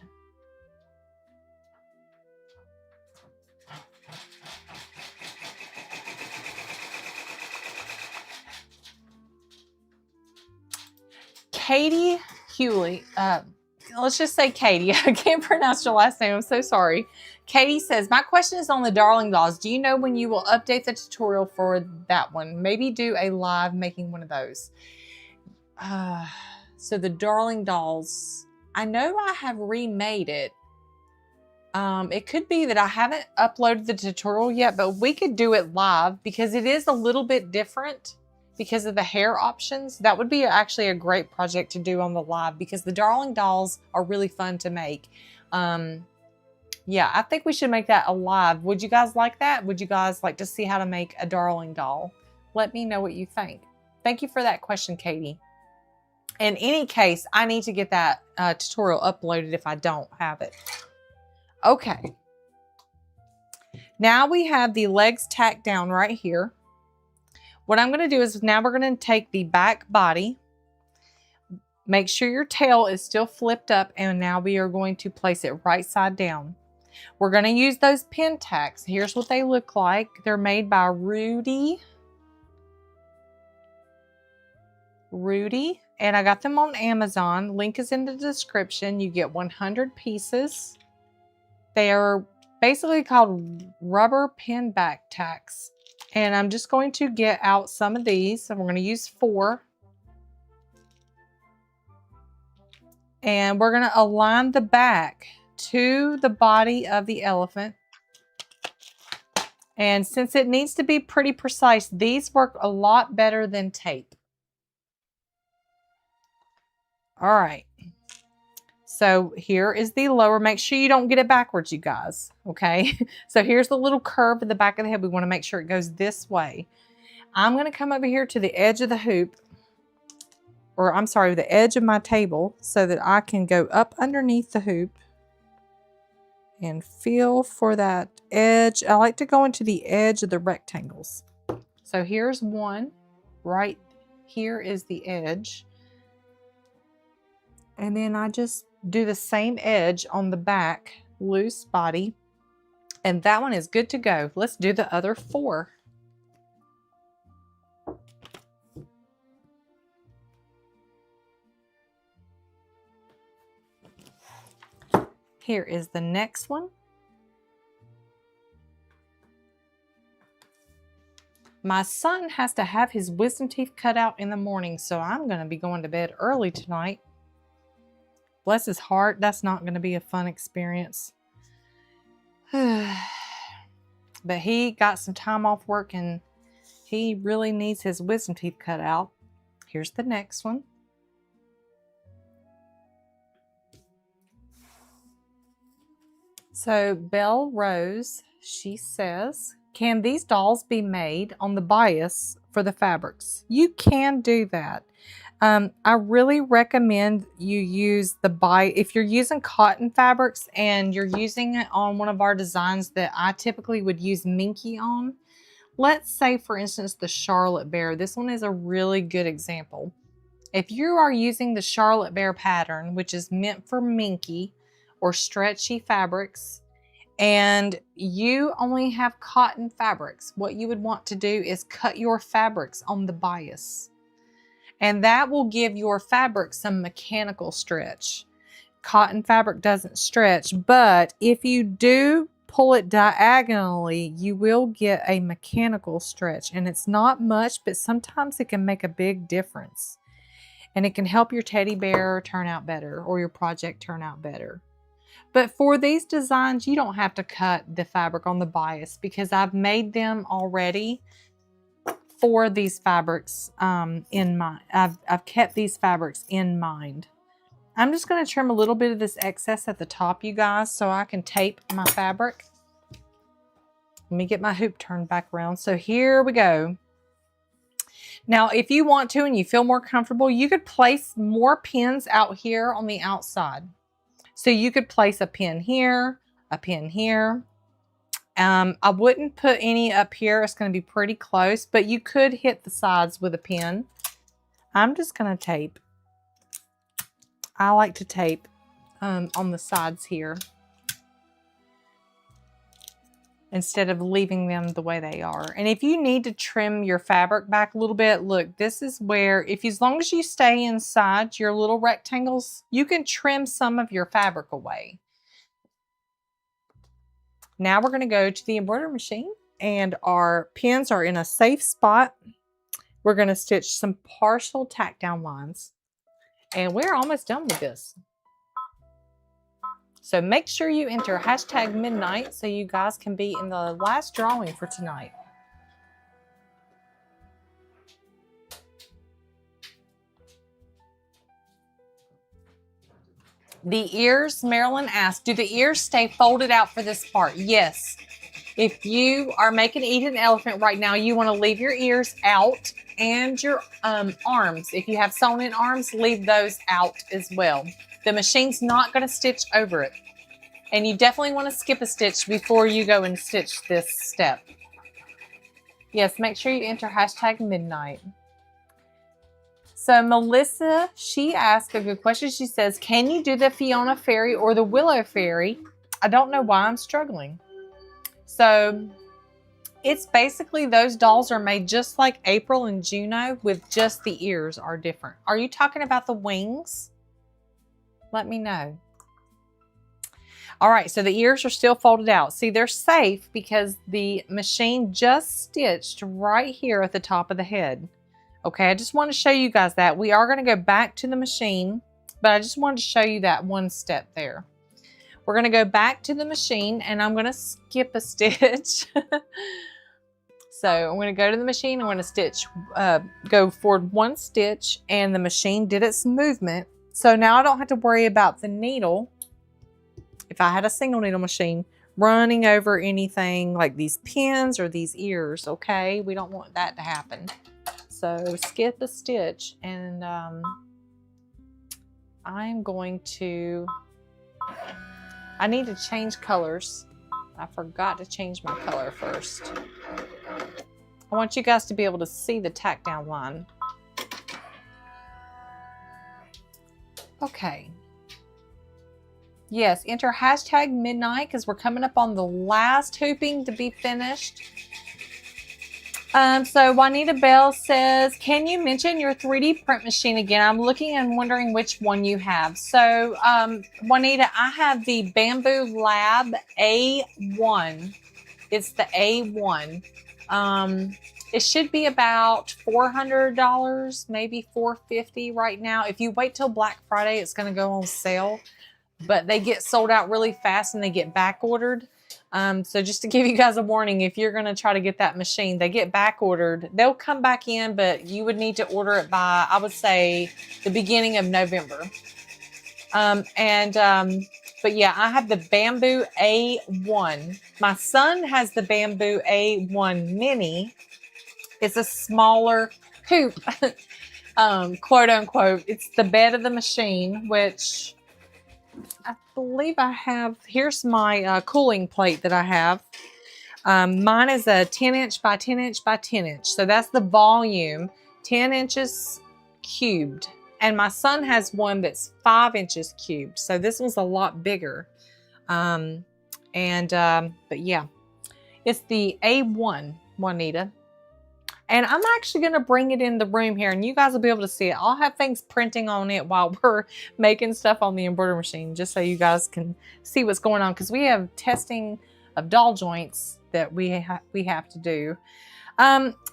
Katie Hewley, let's just say Katie. I can't pronounce your last name. I'm so sorry. Katie says, my question is on the Darling Dolls. Do you know when you will update the tutorial for that one? Maybe do a live making one of those. So the Darling Dolls, I know I have remade it. It could be that I haven't uploaded the tutorial yet, but we could do it live because it is a little bit different because of the hair options. That would be actually a great project to do on the live because the Darling Dolls are really fun to make. Yeah, I think we should make that a live. Would you guys like that? Would you guys like to see how to make a Darling doll? Let me know what you think. Thank you for that question, Katie. In any case, I need to get that tutorial uploaded if I don't have it. Okay. Now we have the legs tacked down right here. What I'm going to do is now we're going to take the back body. Make sure your tail is still flipped up, and now we are going to place it right side down. We're going to use those pin tacks. Here's what they look like. They're made by Rudy. And I got them on Amazon. Link is in the description. You get 100 pieces. They are basically called rubber pin back tacks. And I'm just going to get out some of these. So we're going to use 4. And we're going to align the back to the body of the elephant. And since it needs to be pretty precise, these work a lot better than tape. All right, So here is the lower. Make sure you don't get it backwards, you guys. Okay. So here's the little curve at the back of the head. We want to make sure it goes this way. I'm going to come over here to the edge of the hoop, or I'm sorry, the edge of my table, so that I can go up underneath the hoop and feel for that edge. I like to go into the edge of the rectangles. So here's one. Right here is the edge. And then I just do the same edge on the back, loose body. And that one is good to go. Let's do the other 4. Here is the next one. My son has to have his wisdom teeth cut out in the morning, so I'm going to be going to bed early tonight. Bless his heart, that's not going to be a fun experience. But he got some time off work and he really needs his wisdom teeth cut out. Here's the next one. So Belle Rose, she says, can these dolls be made on the bias for the fabrics? You can do that. I really recommend you use the bias. If you're using cotton fabrics and you're using it on one of our designs that I typically would use minky on, let's say for instance the Charlotte Bear. This one is a really good example. If you are using the Charlotte Bear pattern, which is meant for minky or stretchy fabrics, and you only have cotton fabrics, what you would want to do is cut your fabrics on the bias. And that will give your fabric some mechanical stretch. Cotton fabric doesn't stretch, but if you do pull it diagonally, you will get a mechanical stretch. And it's not much, but sometimes it can make a big difference. And it can help your teddy bear turn out better or your project turn out better. But for these designs, you don't have to cut the fabric on the bias because I've made them already for these fabrics in mind. I've kept these fabrics in mind. I'm just going to trim a little bit of this excess at the top, you guys, so I can tape my fabric. Let me get my hoop turned back around. So here we go. Now, if you want to and you feel more comfortable, you could place more pins out here on the outside. So you could place a pin here, a pin here. I wouldn't put any up here. It's going to be pretty close, but you could hit the sides with a pin. I'm just going to tape. I like to tape on the sides here instead of leaving them the way they are. And if you need to trim your fabric back a little bit, look, this is where, as long as you stay inside your little rectangles, you can trim some of your fabric away. Now we're going to go to the embroidery machine and our pins are in a safe spot. We're going to stitch some partial tack down lines and we're almost done with this. So make sure you enter #midnight so you guys can be in the last drawing for tonight. The ears, Marilyn asked, do the ears stay folded out for this part? Yes. If you are making Eat an Elephant right now, you want to leave your ears out and your arms. If you have sewn in arms, leave those out as well. The machine's not going to stitch over it. And you definitely want to skip a stitch before you go and stitch this step. Yes, make sure you enter #midnight. So Melissa, she asked a good question. She says, can you do the Fiona Fairy or the Willow Fairy? I don't know why I'm struggling. So it's basically those dolls are made just like April and Juno with just the ears are different. Are you talking about the wings? Let me know. All right, so the ears are still folded out. See, they're safe because the machine just stitched right here at the top of the head. Okay, I just want to show you guys that. We are going to go back to the machine, but I just wanted to show you that one step there. We're going to go back to the machine and I'm going to skip a stitch. So I'm going to go to the machine. I'm going to stitch, go forward one stitch and the machine did its movement So now I don't have to worry about the needle, if I had a single needle machine, running over anything like these pins or these ears, okay? We don't want that to happen. So skip a stitch, and I'm going to, I need to change colors. I forgot to change my color first. I want you guys to be able to see the tack down line. Okay. Yes, enter hashtag midnight because we're coming up on the last hooping to be finished. So Juanita Bell says, can you mention your 3D print machine again? I'm looking and wondering which one you have. So Juanita, I have the Bamboo Lab A1. It's the A1. It should be about $400, maybe $450 right now. If you wait till Black Friday, it's going to go on sale. But they get sold out really fast and they get back ordered. So just to give you guys a warning, if you're going to try to get that machine, they get back ordered. They'll come back in, but you would need to order it by, I would say, the beginning of November. But yeah, I have the Bamboo A1. My son has the Bamboo A1 Mini. It's a smaller hoop, quote unquote. It's the bed of the machine, which I believe I have. Here's my cooling plate that I have. Mine is a 10 inch by 10 inch by 10 inch. So that's the volume, 10 inches cubed. And my son has one that's 5 inches cubed. So this one's a lot bigger. But yeah, it's the A1, Juanita. And I'm actually going to bring it in the room here, and you guys will be able to see it. I'll have things printing on it while we're making stuff on the embroidery machine, just so you guys can see what's going on, because we have testing of doll joints that we have to do.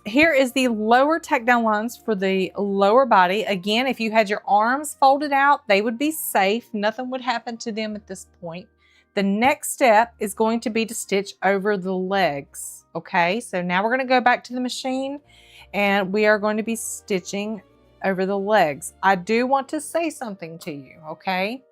Here is the lower tack down lines for the lower body. Again, if you had your arms folded out, they would be safe. Nothing would happen to them at this point. The next step is going to be to stitch over the legs. Okay, so now we're going to go back to the machine and we are going to be stitching over the legs. I do want to say something to you, okay?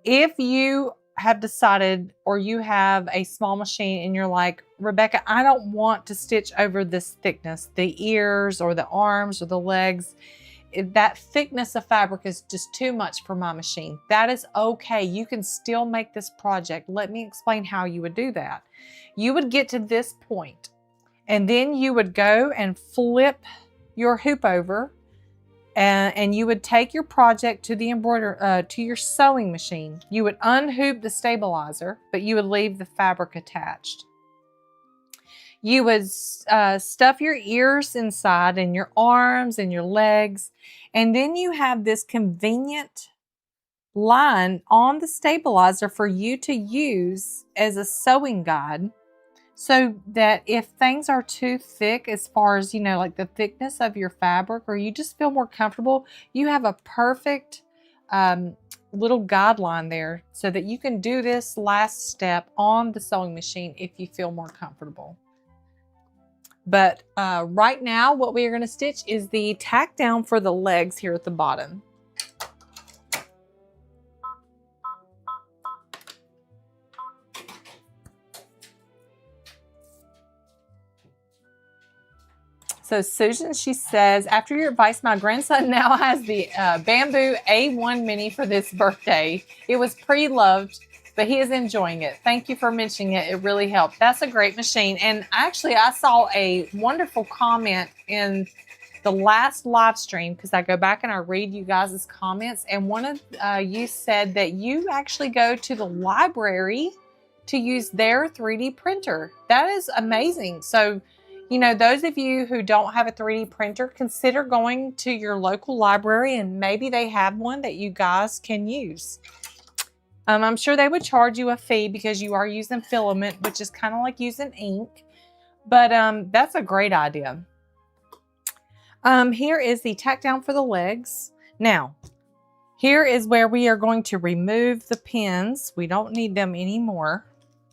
If you have decided, or you have a small machine and you're like, Rebecca, I don't want to stitch over this thickness, the ears or the arms or the legs. If that thickness of fabric is just too much for my machine, that is okay. You can still make this project. Let me explain how you would do that. You would get to this point, and then you would go and flip your hoop over, and you would take your project to the to your sewing machine. You would unhoop the stabilizer, but you would leave the fabric attached. You would stuff your ears inside and your arms and your legs. And then you have this convenient line on the stabilizer for you to use as a sewing guide, so that if things are too thick as far as, you know, like the thickness of your fabric, or you just feel more comfortable, you have a perfect little guideline there so that you can do this last step on the sewing machine if you feel more comfortable. But right now, what we are going to stitch is the tack down for the legs here at the bottom. So Susan, she says, after your advice, my grandson now has the Bamboo A1 Mini for this birthday. It was pre-loved, but he is enjoying it. Thank you for mentioning it. It really helped. That's a great machine. And actually, I saw a wonderful comment in the last live stream, because I go back and I read you guys' comments. And one of you said that you actually go to the library to use their 3D printer. That is amazing. So, you know, those of you who don't have a 3D printer, consider going to your local library, and maybe they have one that you guys can use. I'm sure they would charge you a fee because you are using filament, which is kind of like using ink, but that's a great idea. Here is the tack down for the legs. Now, here is where we are going to remove the pins. We don't need them anymore.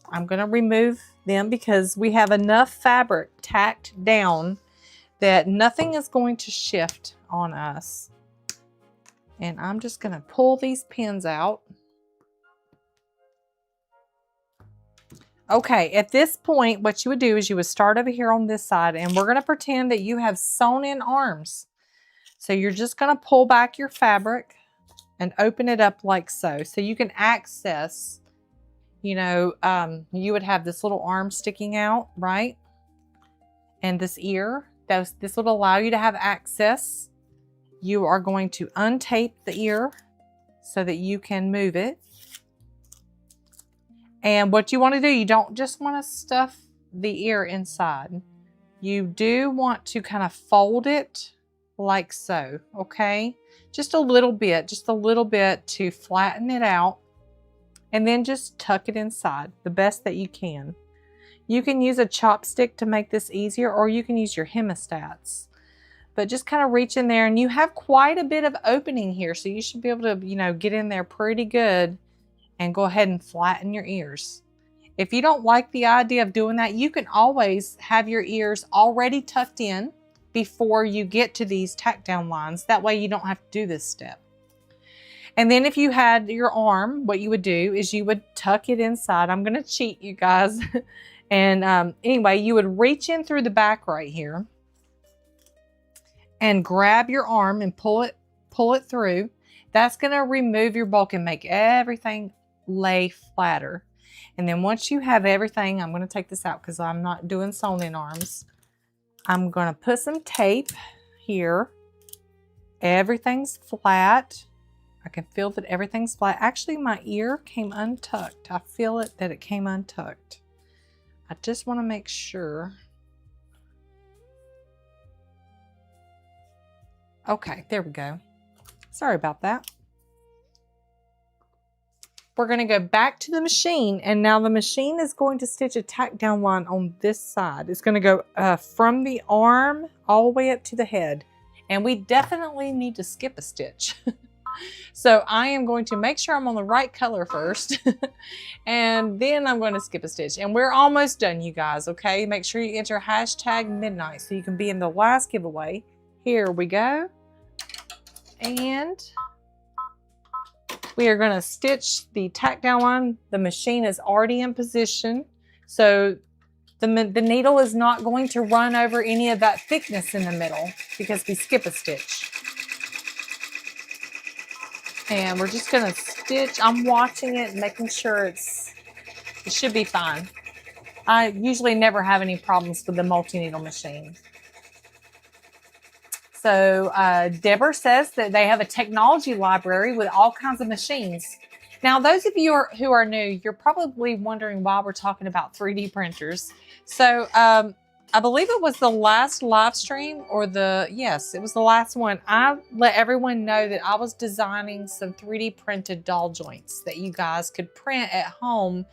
I'm going to remove them because we have enough fabric tacked down that nothing is going to shift on us. And I'm just going to pull these pins out. Okay, at this point, what you would do is you would start over here on this side, and we're going to pretend that you have sewn in arms. So you're just going to pull back your fabric and open it up like so. So you can access, you know, you would have this little arm sticking out, right? And this ear, this will allow you to have access. You are going to untape the ear so that you can move it. And what you want to do, you don't just want to stuff the ear inside. You do want to kind of fold it like so, okay? Just a little bit to flatten it out. And then just tuck it inside the best that you can. You can use a chopstick to make this easier, or you can use your hemostats. But just kind of reach in there, and you have quite a bit of opening here, so you should be able to, you know, get in there pretty good and go ahead and flatten your ears. If you don't like the idea of doing that, you can always have your ears already tucked in before you get to these tack down lines. That way you don't have to do this step. And then if you had your arm, what you would do is you would tuck it inside. I'm going to cheat you guys. And anyway, you would reach in through the back right here and grab your arm and pull it through. That's going to remove your bulk and make everything lay flatter. And then once you have everything, I'm going to take this out because I'm not doing sewn in arms. I'm going to put some tape here. Everything's flat. I can feel that everything's flat. Actually, my ear came untucked. I feel it that it came untucked. I just want to make sure. Okay, there we go. Sorry about that. We're going to go back to the machine, and now the machine is going to stitch a tack down line on this side. It's going to go from the arm all the way up to the head, and we definitely need to skip a stitch. So I am going to make sure I'm on the right color first, and then I'm going to skip a stitch. And we're almost done, you guys, okay? Make sure you enter #midnight so you can be in the last giveaway. Here we go. And we are going to stitch the tack down line. The machine is already in position, so the needle is not going to run over any of that thickness in the middle because we skip a stitch. And we're just going to stitch. I'm watching it, making sure it should be fine. I usually never have any problems with the multi-needle machine. So Deborah says that they have a technology library with all kinds of machines. Now, those of you who are new, you're probably wondering why we're talking about 3D printers. So I believe it was the last live stream, or yes, it was the last one. I let everyone know that I was designing some 3D printed doll joints that you guys could print at home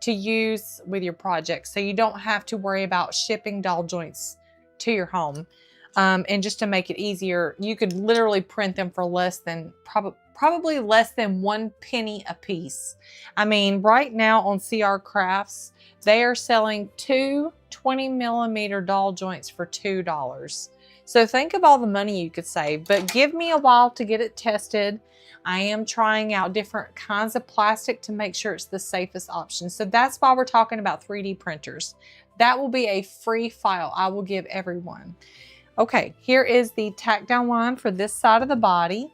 to use with your project. So you don't have to worry about shipping doll joints to your home. And just to make it easier, you could literally print them for less than, probably less than 1 penny a piece. I mean, right now on CR Crafts, they are selling 2 20mm doll joints for $2. So think of all the money you could save, but give me a while to get it tested. I am trying out different kinds of plastic to make sure it's the safest option. So that's why we're talking about 3D printers. That will be a free file I will give everyone. Okay, here is the tack down line for this side of the body.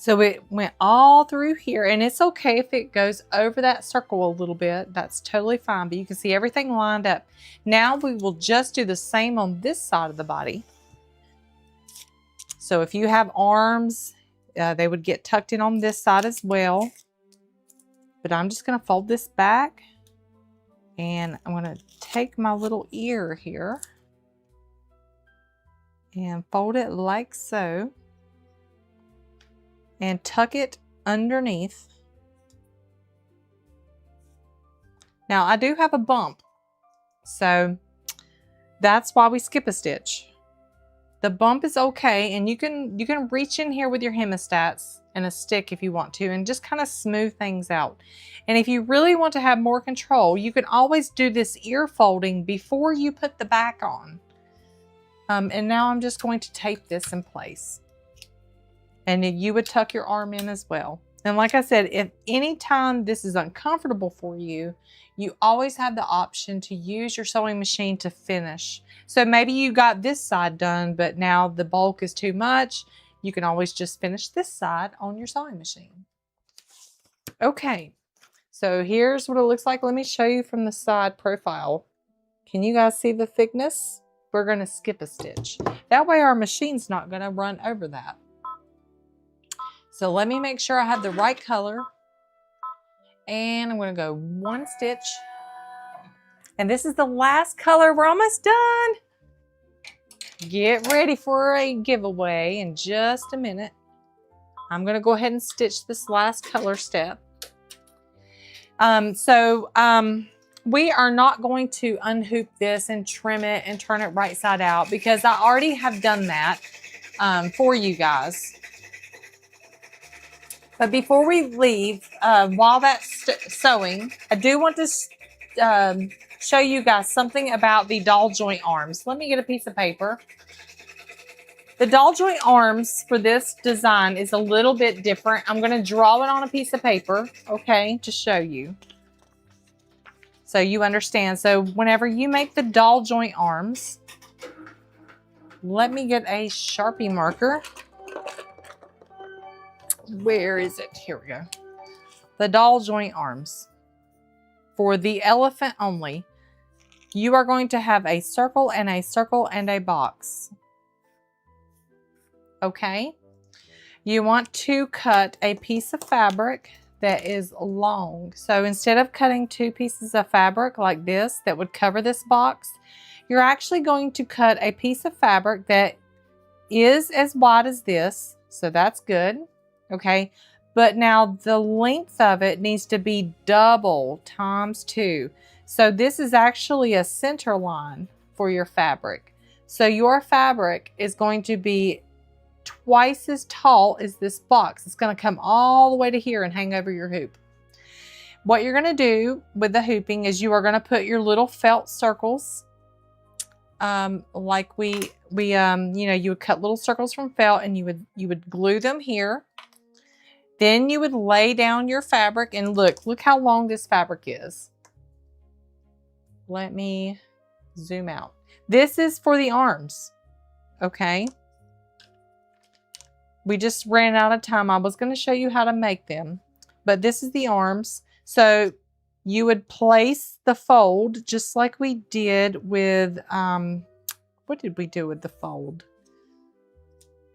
So it went all through here, and it's okay if it goes over that circle a little bit. That's totally fine, but you can see everything lined up. Now we will just do the same on this side of the body. So if you have arms, they would get tucked in on this side as well. But I'm just going to fold this back, and I'm going to take my little ear here and fold it like so. And tuck it underneath. Now I do have a bump, so that's why we skip a stitch. The bump is okay, and you can reach in here with your hemostats and a stick if you want to, and just kind of smooth things out. And if you really want to have more control, you can always do this ear folding before you put the back on. And now I'm just going to tape this in place. And then you would tuck your arm in as well. And like I said, if any time this is uncomfortable for you, you always have the option to use your sewing machine to finish. So maybe you got this side done, but now the bulk is too much. You can always just finish this side on your sewing machine. Okay, so here's what it looks like. Let me show you from the side profile. Can you guys see the thickness? We're going to skip a stitch. That way our machine's not going to run over that. So let me make sure I have the right color. And I'm going to go one stitch. And this is the last color. We're almost done. Get ready for a giveaway in just a minute. I'm going to go ahead and stitch this last color step. We are not going to unhoop this and trim it and turn it right side out because I already have done that for you guys. But before we leave, while that's sewing, I do want to show you guys something about the doll joint arms. Let me get a piece of paper. The doll joint arms for this design is a little bit different. I'm going to draw it on a piece of paper, okay, to show you. So you understand. So whenever you make the doll joint arms, let me get a Sharpie marker. Where is it? Here we go. The doll joint arms. For the elephant only, you are going to have a circle and a circle and a box. Okay? You want to cut a piece of fabric that is long. So instead of cutting two pieces of fabric like this that would cover this box, you're actually going to cut a piece of fabric that is as wide as this. So that's good. Okay, but now the length of it needs to be double times 2. So this is actually a center line for your fabric. So your fabric is going to be twice as tall as this box. It's going to come all the way to here and hang over your hoop. What you're going to do with the hooping is you are going to put your little felt circles, like you would cut little circles from felt and you would glue them here. Then you would lay down your fabric and look how long this fabric is. Let me zoom out. This is for the arms, okay? We just ran out of time. I was going to show you how to make them, but this is the arms. So you would place the fold just like we did with, what did we do with the fold?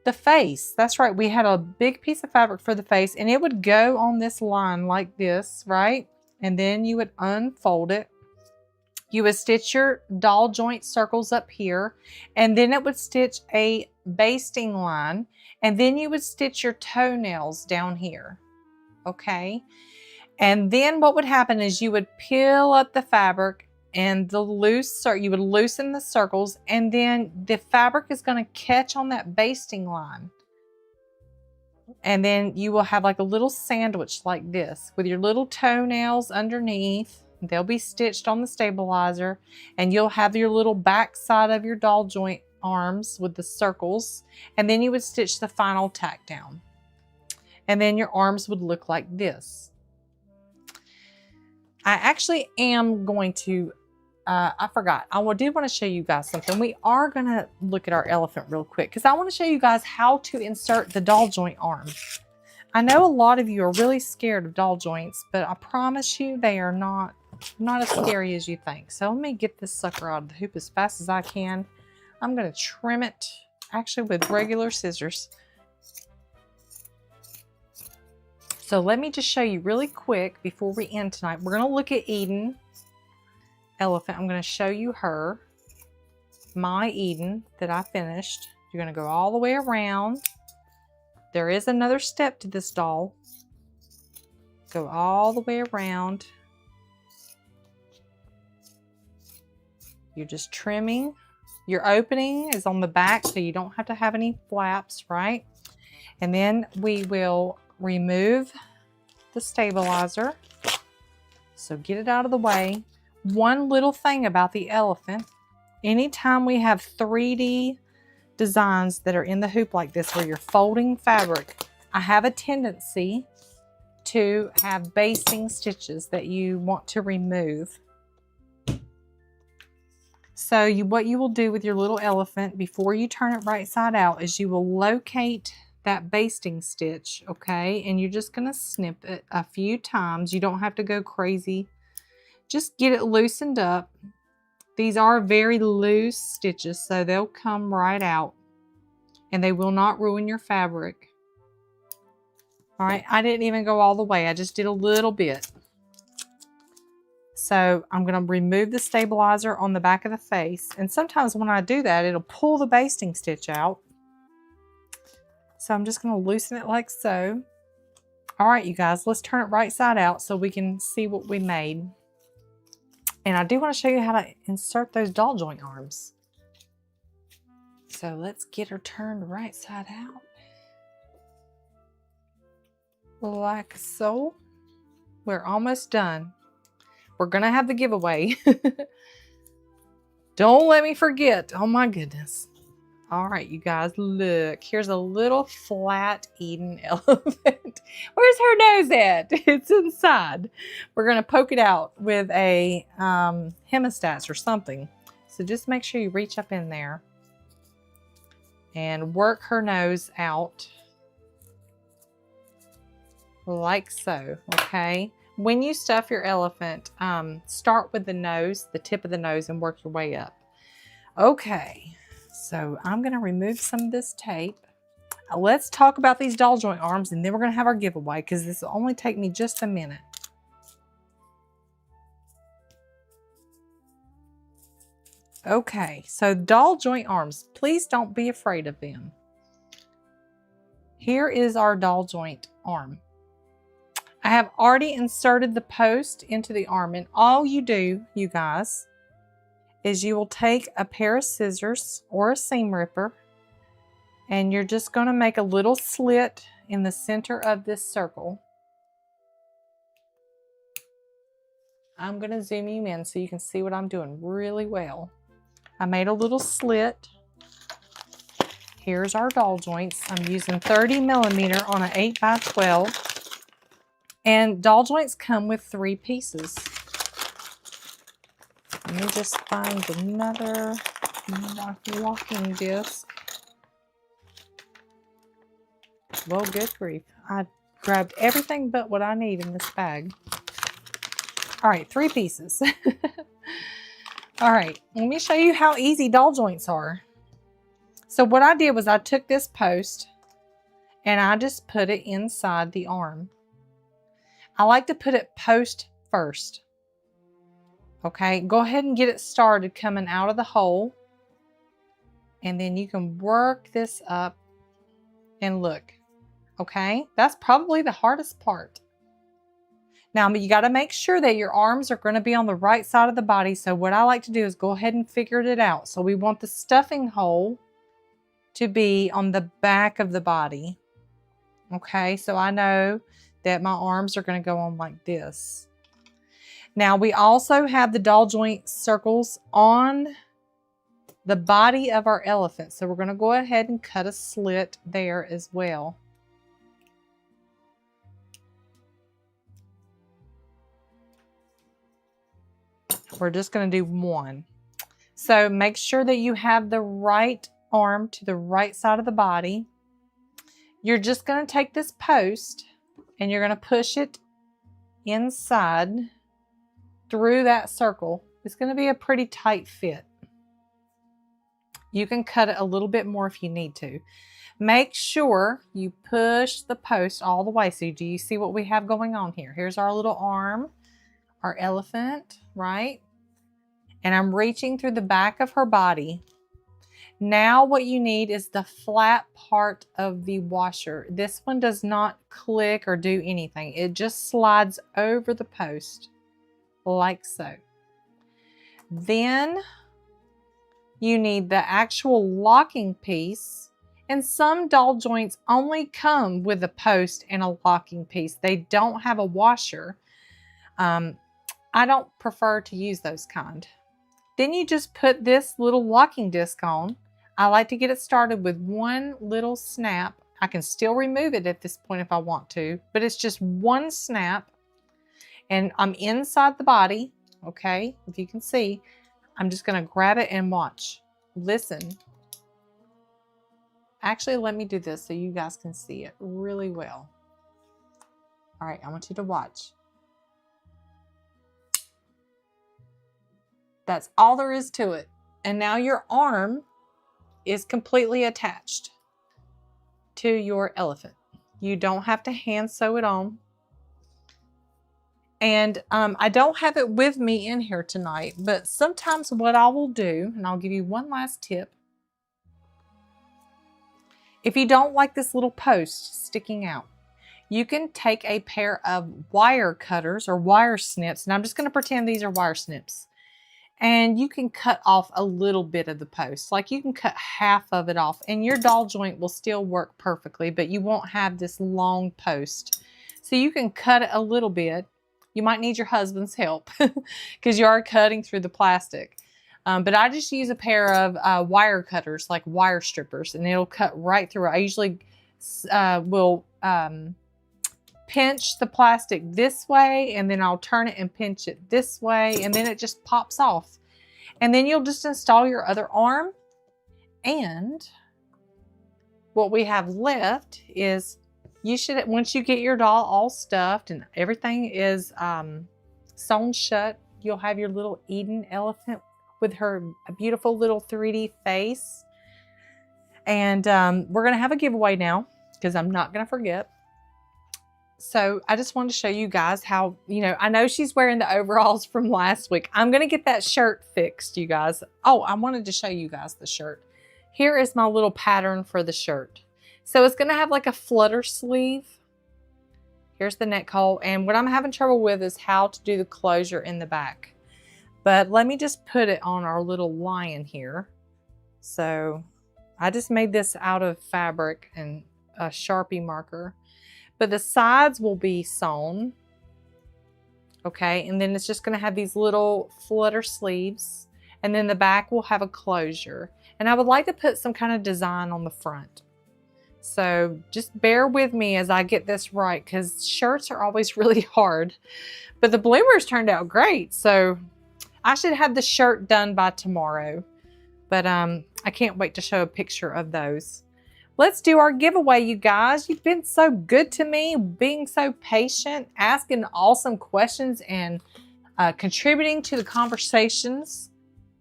The face. That's right. We had a big piece of fabric for the face and it would go on this line like this, right? And then you would unfold it. You would stitch your doll joint circles up here and then it would stitch a basting line and then you would stitch your toenails down here. Okay. And then what would happen is you would peel up the fabric and you would loosen the circles and then the fabric is going to catch on that basting line. And then you will have like a little sandwich like this with your little toenails underneath. They'll be stitched on the stabilizer and you'll have your little back side of your doll joint arms with the circles. And then you would stitch the final tack down. And then your arms would look like this. I actually am going to I forgot. I did want to show you guys something. We are going to look at our elephant real quick because I want to show you guys how to insert the doll joint arm. I know a lot of you are really scared of doll joints, but I promise you they are not as scary as you think. So let me get this sucker out of the hoop as fast as I can. I'm going to trim it actually with regular scissors. So let me just show you really quick before we end tonight. We're going to look at Eden. Elephant. I'm going to show you her, my Eden that I finished. You're going to go all the way around. There is another step to this doll. Go all the way around. You're just trimming. Your opening is on the back so you don't have to have any flaps, right? And then we will remove the stabilizer. So get it out of the way. One little thing about the elephant, anytime we have 3D designs that are in the hoop like this where you're folding fabric, I have a tendency to have basting stitches that you want to remove. So what you will do with your little elephant before you turn it right side out is you will locate that basting stitch, okay? And you're just gonna snip it a few times. You don't have to go crazy. Just get it loosened up. These are very loose stitches, so they'll come right out and they will not ruin your fabric. All right, I didn't even go all the way. I just did a little bit. So I'm going to remove the stabilizer on the back of the face. And sometimes when I do that, it'll pull the basting stitch out. So I'm just going to loosen it like so. All right, you guys, let's turn it right side out so we can see what we made. And I do want to show you how to insert those doll joint arms. So let's get her turned right side out. Like so. We're almost done. We're going to have the giveaway. Don't let me forget. Oh my goodness. All right, you guys, look. Here's a little flat Eden elephant. Where's her nose at? It's inside. We're going to poke it out with a hemostats or something. So just make sure you reach up in there and work her nose out like so, okay? When you stuff your elephant, start with the nose, the tip of the nose, and work your way up. Okay. So I'm going to remove some of this tape. Now let's talk about these doll joint arms and then we're going to have our giveaway because this will only take me just a minute. Okay, so doll joint arms, please don't be afraid of them. Here is our doll joint arm. I have already inserted the post into the arm, and all you do, you guys, is you will take a pair of scissors or a seam ripper and you're just going to make a little slit in the center of this circle. I'm going to zoom you in so you can see what I'm doing really well. I made a little slit. Here's our doll joints. I'm using 30 millimeter on an 8x12. And doll joints come with 3 pieces. Let me just find another walking disc. Well, good grief. I grabbed everything but what I need in this bag. All right, 3 pieces. All right, let me show you how easy doll joints are. So what I did was I took this post and I just put it inside the arm. I like to put it post first. Okay, go ahead and get it started coming out of the hole. And then you can work this up and look. Okay, that's probably the hardest part. Now, you got to make sure that your arms are going to be on the right side of the body. So what I like to do is go ahead and figure it out. So we want the stuffing hole to be on the back of the body. Okay, so I know that my arms are going to go on like this. Now we also have the doll joint circles on the body of our elephant. So we're going to go ahead and cut a slit there as well. We're just going to do 1. So make sure that you have the right arm to the right side of the body. You're just going to take this post and you're going to push it inside through that circle. It's going to be a pretty tight fit. You can cut it a little bit more if you need to. Make sure you push the post all the way. So do you see what we have going on here? Here's our little arm, our elephant, right? And I'm reaching through the back of her body. Now what you need is the flat part of the washer. This one does not click or do anything. It just slides over the post like so. Then you need the actual locking piece. And some doll joints only come with a post and a locking piece. They don't have a washer. I don't prefer to use those kind. Then you just put this little locking disc on. I like to get it started with one little snap. I can still remove it at this point if I want to, but it's just one snap. And I'm inside the body, okay? If you can see, I'm just gonna grab it and watch. Listen. Actually, let me do this so you guys can see it really well. All right, I want you to watch. That's all there is to it. And now your arm is completely attached to your elephant. You don't have to hand sew it on. And I don't have it with me in here tonight, but sometimes what I will do, and I'll give you one last tip. If you don't like this little post sticking out, you can take a pair of wire cutters or wire snips, and I'm just going to pretend these are wire snips. And you can cut off a little bit of the post. Like you can cut half of it off and your doll joint will still work perfectly, but you won't have this long post. So you can cut it a little bit. You might need your husband's help because you are cutting through the plastic. But I just use a pair of wire cutters, like wire strippers, and it'll cut right through. I usually will pinch the plastic this way, and then I'll turn it and pinch it this way, and then it just pops off. And then you'll just install your other arm. And what we have left is, you should, once you get your doll all stuffed and everything is sewn shut, you'll have your little Eden elephant with her beautiful little 3D face. And we're gonna have a giveaway now because I'm not gonna forget. So I just wanted to show you guys how, I know she's wearing the overalls from last week. I'm gonna get that shirt fixed, you guys. Oh, I wanted to show you guys the shirt. Here is my little pattern for the shirt. So it's gonna have like a flutter sleeve. Here's the neck hole. And what I'm having trouble with is how to do the closure in the back. But let me just put it on our little lion here. So I just made this out of fabric and a Sharpie marker. But the sides will be sewn. Okay, and then it's just gonna have these little flutter sleeves. And then the back will have a closure. And I would like to put some kind of design on the front. So just bear with me as I get this right, because shirts are always really hard. But the bloomers turned out great. So I should have the shirt done by tomorrow. But I can't wait to show a picture of those. Let's do our giveaway, you guys. You've been so good to me, being so patient, asking awesome questions, and contributing to the conversations.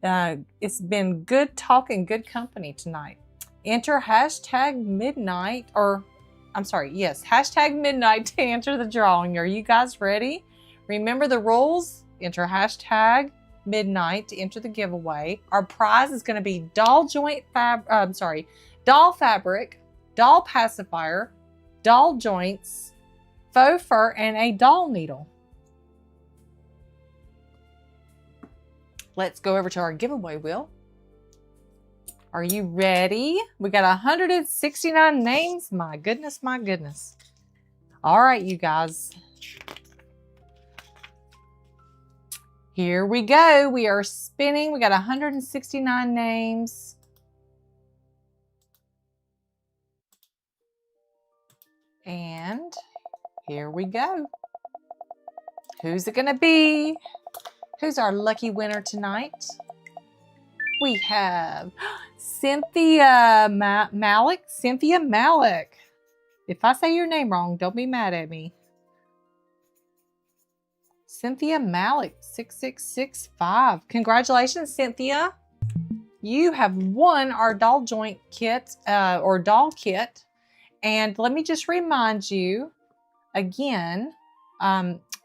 It's been good talk and good company tonight. Enter hashtag midnight, or I'm sorry, yes, hashtag midnight to enter the drawing. Are you guys ready? Remember the rules. Enter hashtag midnight to enter the giveaway. Our prize is going to be doll fabric, doll pacifier, doll joints, faux fur, and a doll needle. Let's go over to our giveaway wheel. Are you ready? We got 169 names. My goodness, my goodness. All right, you guys. Here we go. We are spinning. We got 169 names. And here we go. Who's it gonna be? Who's our lucky winner tonight? We have Cynthia Malik. Cynthia Malik. If I say your name wrong, don't be mad at me. Cynthia Malik, 6665. Congratulations, Cynthia. You have won our doll joint kit, or doll kit. And let me just remind you again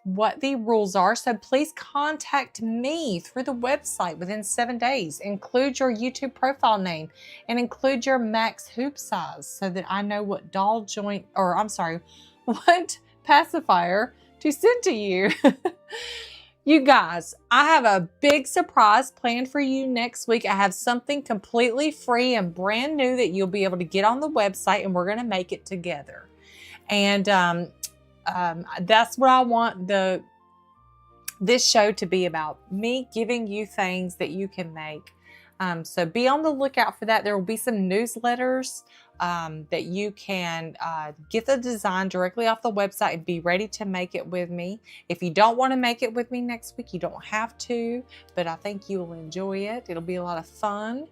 what the rules are. So please contact me through the website within 7 days. Include your YouTube profile name and include your max hoop size so that I know what doll joint, or I'm sorry, what pacifier to send to you. You guys, I have a big surprise planned for you next week. I have something completely free and brand new that you'll be able to get on the website, and we're going to make it together. And that's what I want this show to be about. Me giving you things that you can make. So be on the lookout for that. There will be some newsletters that you can get the design directly off the website and be ready to make it with me. If you don't want to make it with me next week, you don't have to, but I think you will enjoy it. It'll be a lot of fun.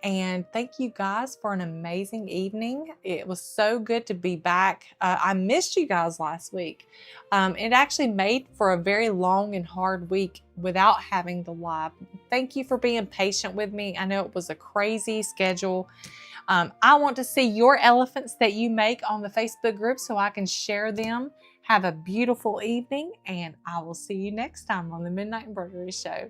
And thank you guys for an amazing evening. It was so good to be back. I missed you guys last week. It actually made for a very long and hard week without having the live. Thank you for being patient with me. I know it was a crazy schedule. I want to see your elephants that you make on the Facebook group so I can share them. Have a beautiful evening, and I will see you next time on the Midnight Embroidery Show.